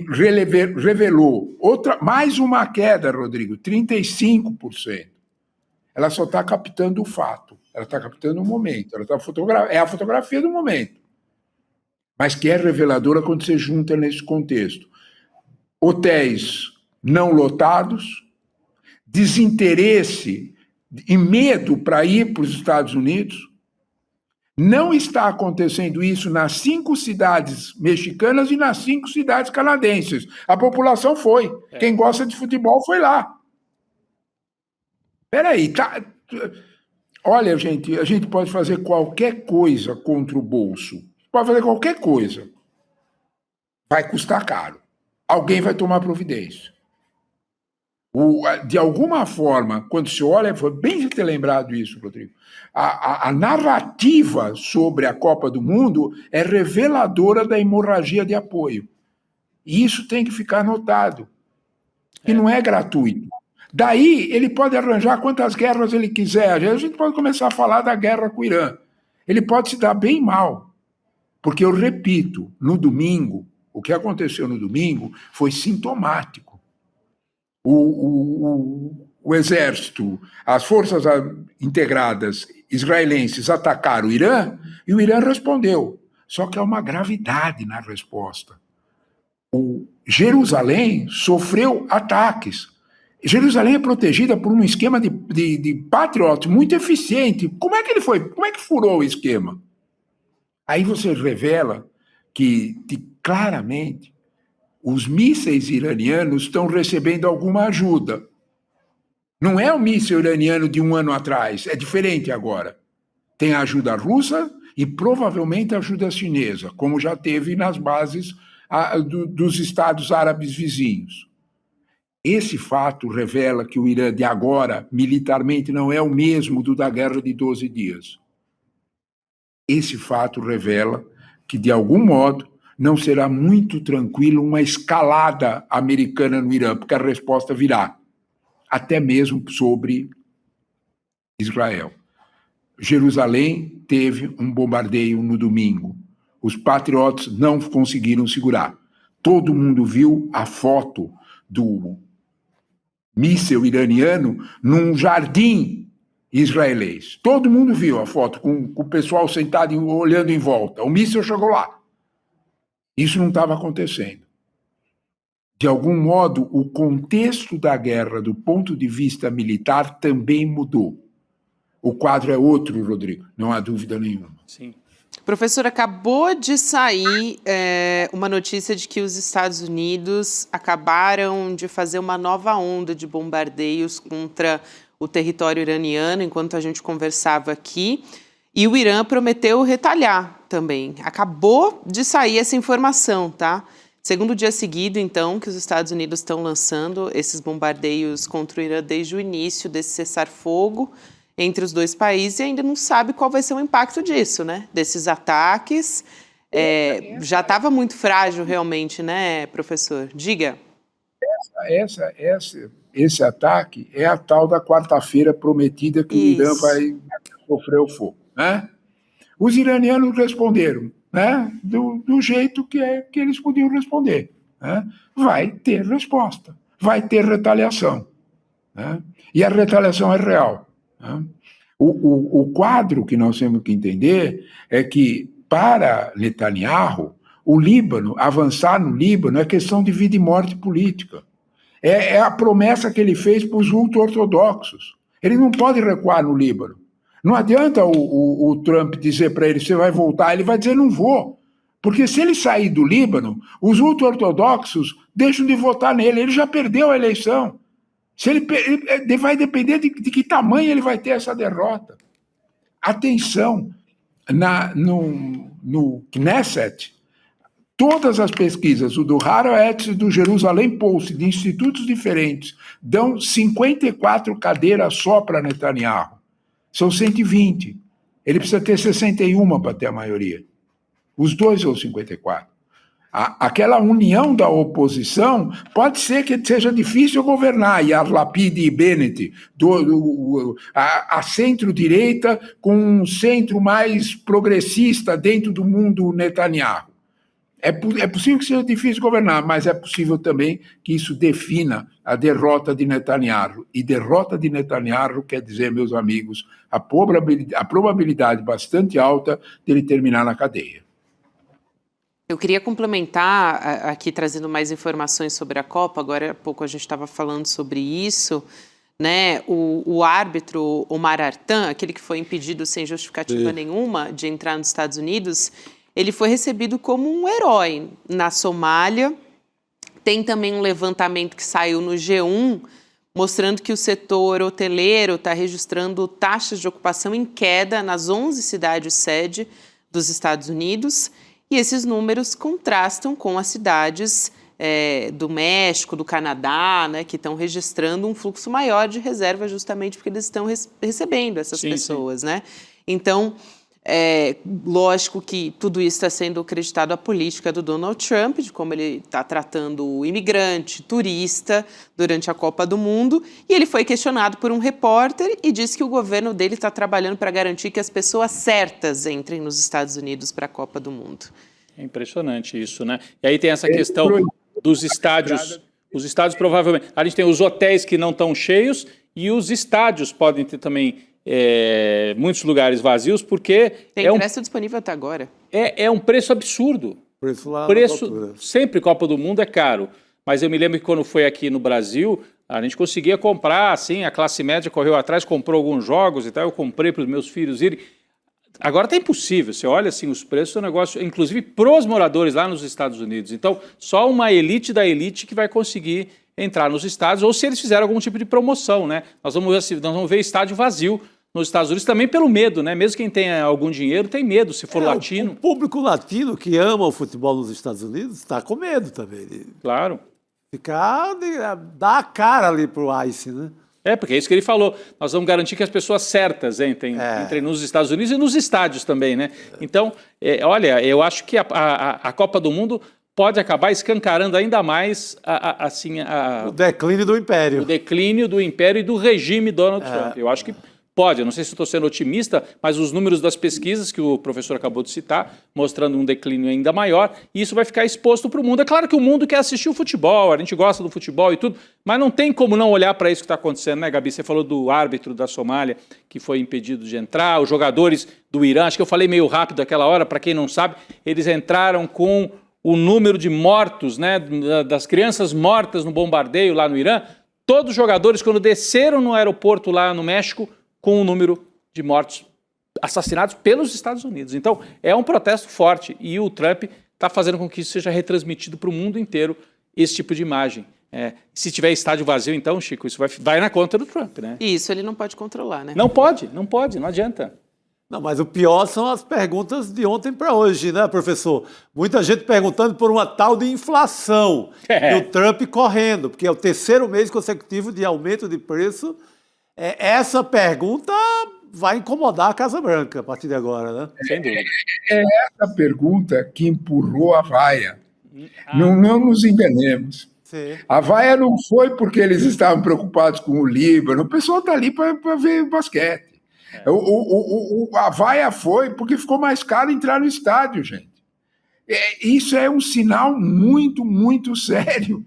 F: revelou mais uma queda, Rodrigo, 35%. Ela só está captando o fato, ela está captando o momento, é a fotografia do momento. Mas que é reveladora quando você junta nesse contexto. Hotéis não lotados, desinteresse e medo para ir para os Estados Unidos. Não está acontecendo isso nas 5 cidades mexicanas e nas 5 cidades canadenses. A população foi. Quem gosta de futebol foi lá. Espera aí. Olha, gente, a gente pode fazer qualquer coisa contra o bolso. Pode fazer qualquer coisa. Vai custar caro. Alguém vai tomar providência. De alguma forma, quando se olha, foi bem de ter lembrado isso, Rodrigo, a narrativa sobre a Copa do Mundo é reveladora da hemorragia de apoio. E isso tem que ficar notado. E não é gratuito. Daí, ele pode arranjar quantas guerras ele quiser. A gente pode começar a falar da guerra com o Irã. Ele pode se dar bem mal. Porque, eu repito, no domingo, o que aconteceu no domingo foi sintomático. O exército, as forças integradas israelenses atacaram o Irã e o Irã respondeu. Só que há uma gravidade na resposta. Jerusalém sofreu ataques. Jerusalém é protegida por um esquema de Patriot muito eficiente. Como é que ele foi? Como é que furou o esquema? Aí você revela que claramente os mísseis iranianos estão recebendo alguma ajuda. Não é o míssil iraniano de um ano atrás, é diferente agora. Tem a ajuda russa e provavelmente a ajuda chinesa, como já teve nas bases dos estados árabes vizinhos. Esse fato revela que o Irã de agora, militarmente, não é o mesmo do da Guerra de 12 dias. Esse fato revela que, de algum modo, não será muito tranquilo uma escalada americana no Irã, porque a resposta virá, até mesmo sobre Israel. Jerusalém teve um bombardeio no domingo. Os patriotas não conseguiram segurar. Todo mundo viu a foto do míssil iraniano num jardim israelense. Todo mundo viu a foto, com o pessoal sentado olhando em volta. O míssil chegou lá. Isso não estava acontecendo. De algum modo, o contexto da guerra, do ponto de vista militar, também mudou. O quadro é outro, Rodrigo, não há dúvida nenhuma.
D: Sim.
A: Professor, acabou de sair uma notícia de que os Estados Unidos acabaram de fazer uma nova onda de bombardeios contra o território iraniano, enquanto a gente conversava aqui. E o Irã prometeu retalhar também. Acabou de sair essa informação, tá? Segundo dia seguido, então, que os Estados Unidos estão lançando esses bombardeios contra o Irã desde o início desse cessar-fogo entre os dois países, e ainda não sabe qual vai ser o impacto disso, né? Desses ataques. Já estava muito frágil realmente, né, professor? Diga.
F: Esse ataque é a tal da quarta-feira prometida que o Irã vai sofrer o fogo. Né? Os iranianos responderam, né, do jeito que eles podiam responder. Né? Vai ter resposta, vai ter retaliação. Né? E a retaliação é real. Né? O quadro que nós temos que entender é que, para Netanyahu, o Líbano, avançar no Líbano, é questão de vida e morte política. É a promessa que ele fez para os ultra-ortodoxos. Ele não pode recuar no Líbano. Não adianta o Trump dizer para ele, você vai voltar, ele vai dizer, não vou. Porque se ele sair do Líbano, os ultra-ortodoxos deixam de votar nele, ele já perdeu a eleição. Vai depender de que tamanho ele vai ter essa derrota. Atenção, no Knesset, todas as pesquisas, o do Haaretz e do Jerusalém Post, de institutos diferentes, dão 54 cadeiras só para Netanyahu. São 120. Ele precisa ter 61 para ter a maioria. Os dois são 54. Aquela união da oposição pode ser que seja difícil governar, Yair Lapid e Bennett, a centro-direita com um centro mais progressista dentro do mundo Netanyahu. É possível que seja difícil governar, mas é possível também que isso defina a derrota de Netanyahu. E derrota de Netanyahu quer dizer, meus amigos, a probabilidade bastante alta dele terminar na cadeia.
A: Eu queria complementar aqui, trazendo mais informações sobre a Copa. Agora há pouco a gente estava falando sobre isso, né? O árbitro Omar Artan, aquele que foi impedido sem justificativa nenhuma de entrar nos Estados Unidos, ele foi recebido como um herói na Somália. Tem também um levantamento que saiu no G1, mostrando que o setor hoteleiro está registrando taxas de ocupação em queda nas 11 cidades-sede dos Estados Unidos. E esses números contrastam com as cidades do México, do Canadá, né, que estão registrando um fluxo maior de reserva justamente porque eles estão recebendo essas pessoas. Né? Então, lógico que tudo isso está sendo acreditado à política do Donald Trump, de como ele está tratando o imigrante, turista, durante a Copa do Mundo. E ele foi questionado por um repórter e disse que o governo dele está trabalhando para garantir que as pessoas certas entrem nos Estados Unidos para a Copa do Mundo.
D: É impressionante isso, né? E aí tem essa questão dos estádios. Os estádios provavelmente... A gente tem os hotéis que não estão cheios e os estádios podem ter também... muitos lugares vazios, porque...
A: Tem ingresso disponível até agora.
D: É um preço absurdo. Preço sempre Copa do Mundo é caro. Mas eu me lembro que quando foi aqui no Brasil, a gente conseguia comprar, assim, a classe média correu atrás, comprou alguns jogos e tal, eu comprei para os meus filhos irem. Agora está impossível, você olha assim os preços, é um negócio, inclusive para os moradores lá nos Estados Unidos. Então, só uma elite da elite que vai conseguir entrar nos estádios, ou se eles fizeram algum tipo de promoção, né? Nós vamos ver estádio vazio nos Estados Unidos também pelo medo, né? Mesmo quem tem algum dinheiro tem medo, se for latino.
B: O público latino que ama o futebol nos Estados Unidos está com medo também.
D: Claro.
B: Dar a cara ali pro ICE, né?
D: Porque é isso que ele falou. Nós vamos garantir que as pessoas certas entrem nos Estados Unidos e nos estádios também, né? Então, olha, eu acho que a Copa do Mundo pode acabar escancarando ainda mais o
B: declínio do império.
D: O declínio do império e do regime Donald Trump. Eu acho que pode, eu não sei se estou sendo otimista, mas os números das pesquisas que o professor acabou de citar, mostrando um declínio ainda maior, e isso vai ficar exposto para o mundo. É claro que o mundo quer assistir o futebol, a gente gosta do futebol e tudo, mas não tem como não olhar para isso que está acontecendo, né, Gabi? Você falou do árbitro da Somália, que foi impedido de entrar, os jogadores do Irã, acho que eu falei meio rápido aquela hora, para quem não sabe, eles entraram com o número de mortos, né, das crianças mortas no bombardeio lá no Irã. Todos os jogadores, quando desceram no aeroporto lá no México, com o número de mortos assassinados pelos Estados Unidos. Então, é um protesto forte e o Trump está fazendo com que isso seja retransmitido para o mundo inteiro, esse tipo de imagem. Se tiver estádio vazio, então, Chico, isso vai na conta do Trump, né?
A: E isso ele não pode controlar, né?
D: Não pode, não adianta.
B: Não, mas o pior são as perguntas de ontem para hoje, né, professor? Muita gente perguntando por uma tal de inflação e o Trump correndo, porque é o terceiro mês consecutivo de aumento de preço. Essa pergunta vai incomodar a Casa Branca a partir de agora, né?
D: Sem dúvida.
F: É essa pergunta que empurrou a vaia. Não nos enganemos.
B: Sim.
F: A vaia não foi porque eles estavam preocupados com o Líbano. O pessoal está ali para ver basquete. A vaia foi porque ficou mais caro entrar no estádio, gente. Isso é um sinal muito, muito sério.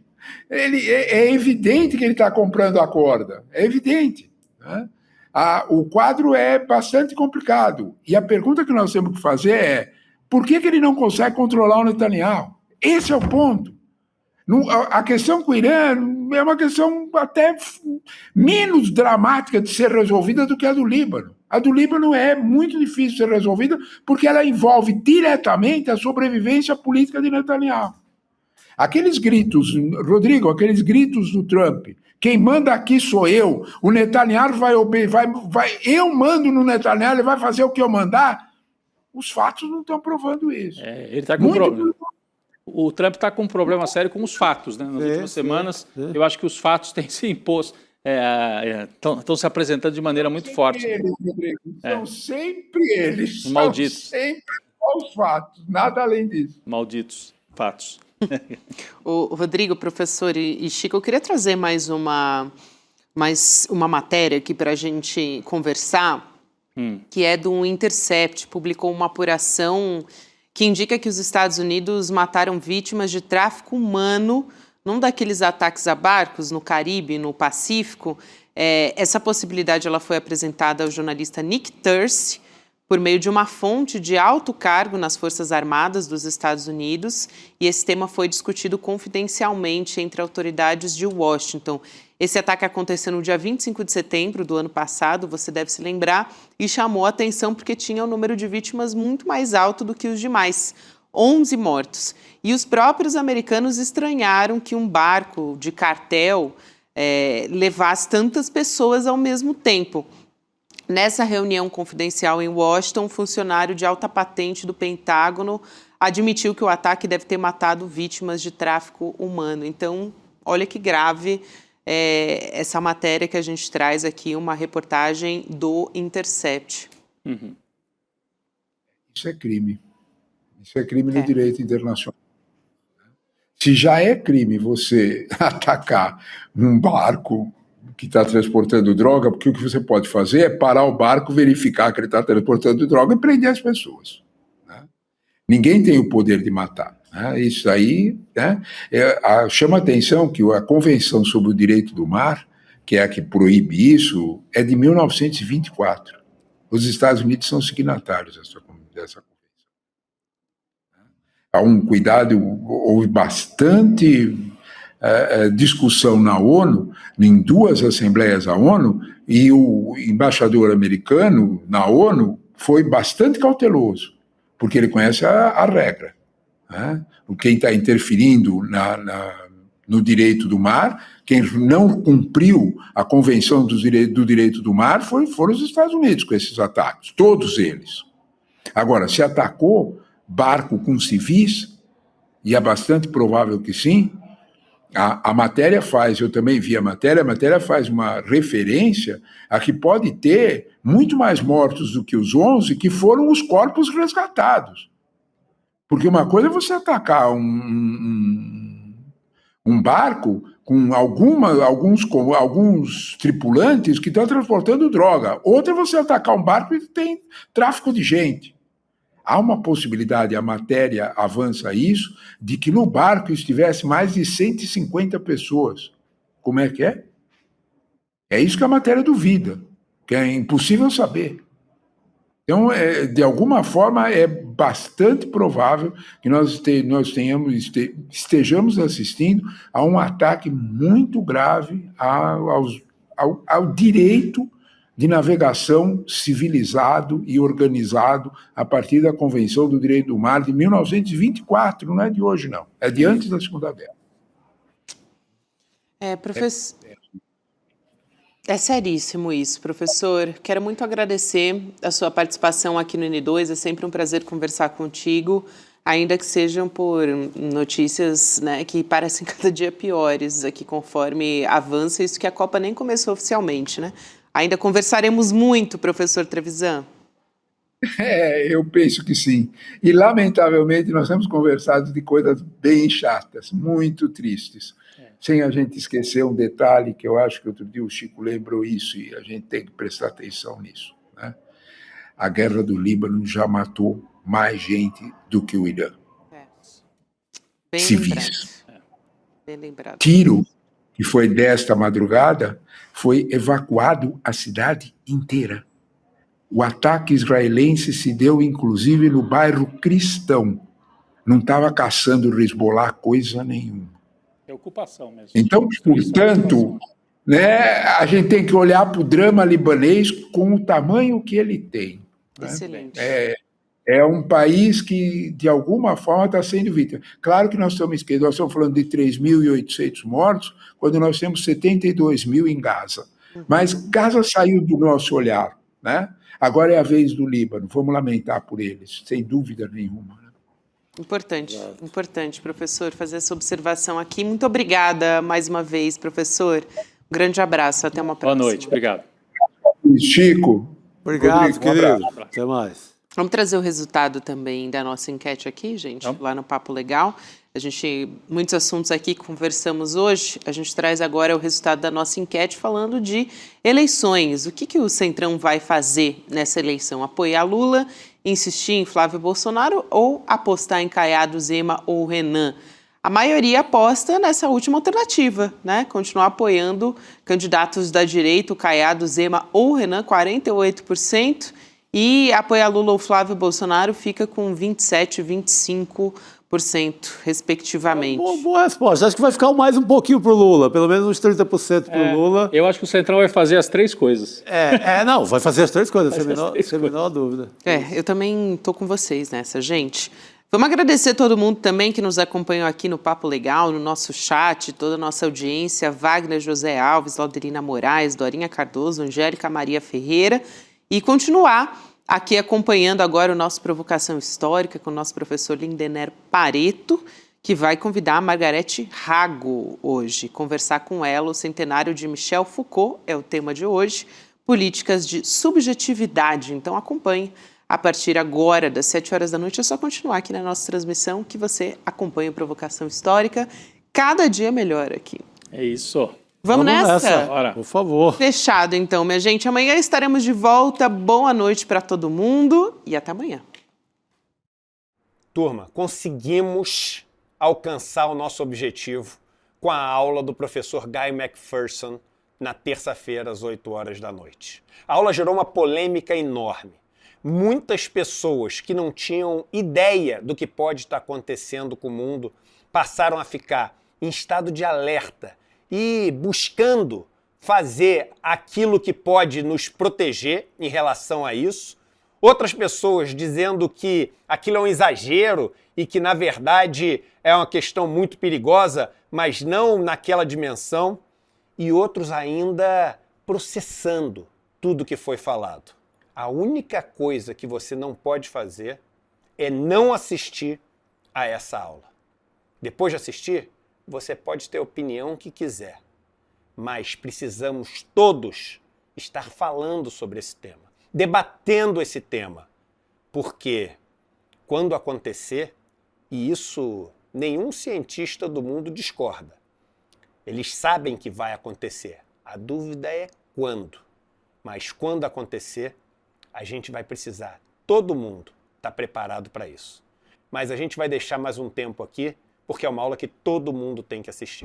F: É evidente que ele está comprando a corda. É evidente. Né? O quadro é bastante complicado. E a pergunta que nós temos que fazer é: por que ele não consegue controlar o Netanyahu? Esse é o ponto. A questão com o Irã é uma questão até menos dramática de ser resolvida do que a do Líbano. A do Líbano é muito difícil de ser resolvida porque ela envolve diretamente a sobrevivência política de Netanyahu. Aqueles gritos, Rodrigo, aqueles gritos do Trump, quem manda aqui sou eu, o Netanyahu eu mando no Netanyahu, ele vai fazer o que eu mandar. Os fatos não estão provando isso.
D: Ele está com problema. O Trump está com um problema sério com os fatos, né? Nas últimas semanas, eu acho que os fatos têm se imposto, estão se apresentando de maneira muito forte.
F: Eles, Rodrigo, são sempre eles.
D: Malditos.
F: São sempre os fatos, nada além disso.
D: Malditos. sapatos.
A: O Rodrigo, professor e Chico, eu queria trazer mais uma matéria aqui para a gente conversar, que é do Intercept, publicou uma apuração que indica que os Estados Unidos mataram vítimas de tráfico humano num daqueles ataques a barcos no Caribe, no Pacífico. Essa possibilidade ela foi apresentada ao jornalista Nick Turse por meio de uma fonte de alto cargo nas Forças Armadas dos Estados Unidos, e esse tema foi discutido confidencialmente entre autoridades de Washington. Esse ataque aconteceu no dia 25 de setembro do ano passado, você deve se lembrar, e chamou a atenção porque tinha um número de vítimas muito mais alto do que os demais, 11 mortos. E os próprios americanos estranharam que um barco de cartel levasse tantas pessoas ao mesmo tempo. Nessa reunião confidencial em Washington, um funcionário de alta patente do Pentágono admitiu que o ataque deve ter matado vítimas de tráfico humano. Então, olha que grave essa matéria que a gente traz aqui, uma reportagem do Intercept.
D: Uhum.
F: Isso é crime. Isso é crime no direito internacional. Se já é crime você atacar um barco que está transportando droga, porque o que você pode fazer é parar o barco, verificar que ele está transportando droga e prender as pessoas. Né? Ninguém tem o poder de matar. Né? Isso aí, né? Chama a atenção que a Convenção sobre o Direito do Mar, que é a que proíbe isso, é de 1924. Os Estados Unidos são signatários dessa convenção. Há um cuidado, houve bastante discussão na ONU, em 2 assembleias da ONU, e o embaixador americano na ONU foi bastante cauteloso, porque ele conhece a regra. Né? Quem está interferindo no direito do mar, quem não cumpriu a Convenção do Direito do Mar foram os Estados Unidos com esses ataques, todos eles. Agora, se atacou barco com civis, e é bastante provável que sim, a matéria faz, eu também vi a matéria faz uma referência a que pode ter muito mais mortos do que os 11 que foram os corpos resgatados. Porque uma coisa é você atacar um barco com alguns tripulantes que estão transportando droga. Outra é você atacar um barco que tem tráfico de gente. Há uma possibilidade, a matéria avança isso, de que no barco estivesse mais de 150 pessoas. Como é que é? É isso que a matéria duvida, que é impossível saber. Então, de alguma forma, é bastante provável que nós estejamos assistindo a um ataque muito grave ao direito de navegação civilizado e organizado a partir da Convenção do Direito do Mar de 1924, não é de hoje, não. É de antes da Segunda Guerra.
A: Professor... É seríssimo isso, professor. Quero muito agradecer a sua participação aqui no N2. É sempre um prazer conversar contigo, ainda que sejam por notícias, né, que parecem cada dia piores aqui conforme avança. Isso que a Copa nem começou oficialmente, né? Ainda conversaremos muito, professor Trevisan.
F: Eu penso que sim. E, lamentavelmente, nós temos conversado de coisas bem chatas, muito tristes. Sem a gente esquecer um detalhe que eu acho que outro dia o Chico lembrou isso e a gente tem que prestar atenção nisso. Né? A guerra do Líbano já matou mais gente do que o Irã.
A: Bem
F: civis.
A: Bem lembrado.
F: Tiro, que foi desta madrugada, foi evacuado a cidade inteira. O ataque israelense se deu, inclusive, no bairro Cristão. Não estava caçando o Hezbollah coisa nenhuma.
D: É ocupação mesmo.
F: Então, portanto, né, a gente tem que olhar para o drama libanês com o tamanho que ele tem. Né?
A: Excelente.
F: É um país que, de alguma forma, está sendo vítima. Claro que nós estamos falando de 3.800 mortos, quando nós temos 72 mil em Gaza. Mas Gaza saiu do nosso olhar. Né? Agora é a vez do Líbano. Vamos lamentar por eles, sem dúvida nenhuma. Né?
A: Importante, professor, fazer essa observação aqui. Muito obrigada mais uma vez, professor. Um grande abraço, até uma próxima.
D: Boa noite, obrigado.
F: Chico.
B: Obrigado,
F: Rodrigo,
B: querido. Até mais.
A: Vamos trazer o resultado também da nossa enquete aqui, gente, lá no Papo Legal. Muitos assuntos aqui que conversamos hoje, a gente traz agora o resultado da nossa enquete falando de eleições. O que o Centrão vai fazer nessa eleição? Apoiar Lula, insistir em Flávio Bolsonaro ou apostar em Caiado, Zema ou Renan? A maioria aposta nessa última alternativa, né? Continuar apoiando candidatos da direita, o Caiado, Zema ou Renan, 48%. E apoiar Lula ou Flávio Bolsonaro fica com 27% e 25%, respectivamente.
B: Boa resposta. Acho que vai ficar mais um pouquinho pro Lula, pelo menos uns 30% pro Lula.
D: Eu acho que o Centrão vai fazer as três coisas.
B: Não, vai fazer as três coisas, sem a menor dúvida.
A: Eu também tô com vocês nessa, gente. Vamos agradecer todo mundo também que nos acompanhou aqui no Papo Legal, no nosso chat, toda a nossa audiência, Wagner José Alves, Laudelina Moraes, Dorinha Cardoso, Angélica Maria Ferreira, e continuar aqui acompanhando agora o nosso Provocação Histórica com o nosso professor Lindener Pareto, que vai convidar a Margarete Rago hoje, conversar com ela. O centenário de Michel Foucault é o tema de hoje, políticas de subjetividade. Então acompanhe a partir agora das 7 horas da noite. É só continuar aqui na nossa transmissão que você acompanha a Provocação Histórica. Cada dia melhor aqui.
D: É isso.
A: Vamos nessa?
D: Bora.
B: Por favor.
A: Fechado, então, minha gente. Amanhã estaremos de volta. Boa noite para todo mundo e até amanhã.
G: Turma, conseguimos alcançar o nosso objetivo com a aula do professor Guy McPherson na terça-feira, às 8 horas da noite. A aula gerou uma polêmica enorme. Muitas pessoas que não tinham ideia do que pode estar acontecendo com o mundo passaram a ficar em estado de alerta e buscando fazer aquilo que pode nos proteger em relação a isso. Outras pessoas dizendo que aquilo é um exagero e que, na verdade, é uma questão muito perigosa, mas não naquela dimensão. E outros ainda processando tudo que foi falado. A única coisa que você não pode fazer é não assistir a essa aula. Depois de assistir, você pode ter a opinião que quiser, mas precisamos todos estar falando sobre esse tema, debatendo esse tema, porque quando acontecer, e isso nenhum cientista do mundo discorda, eles sabem que vai acontecer, a dúvida é quando, mas quando acontecer, a gente vai precisar, todo mundo está preparado para isso. Mas a gente vai deixar mais um tempo aqui, porque é uma aula que todo mundo tem que assistir.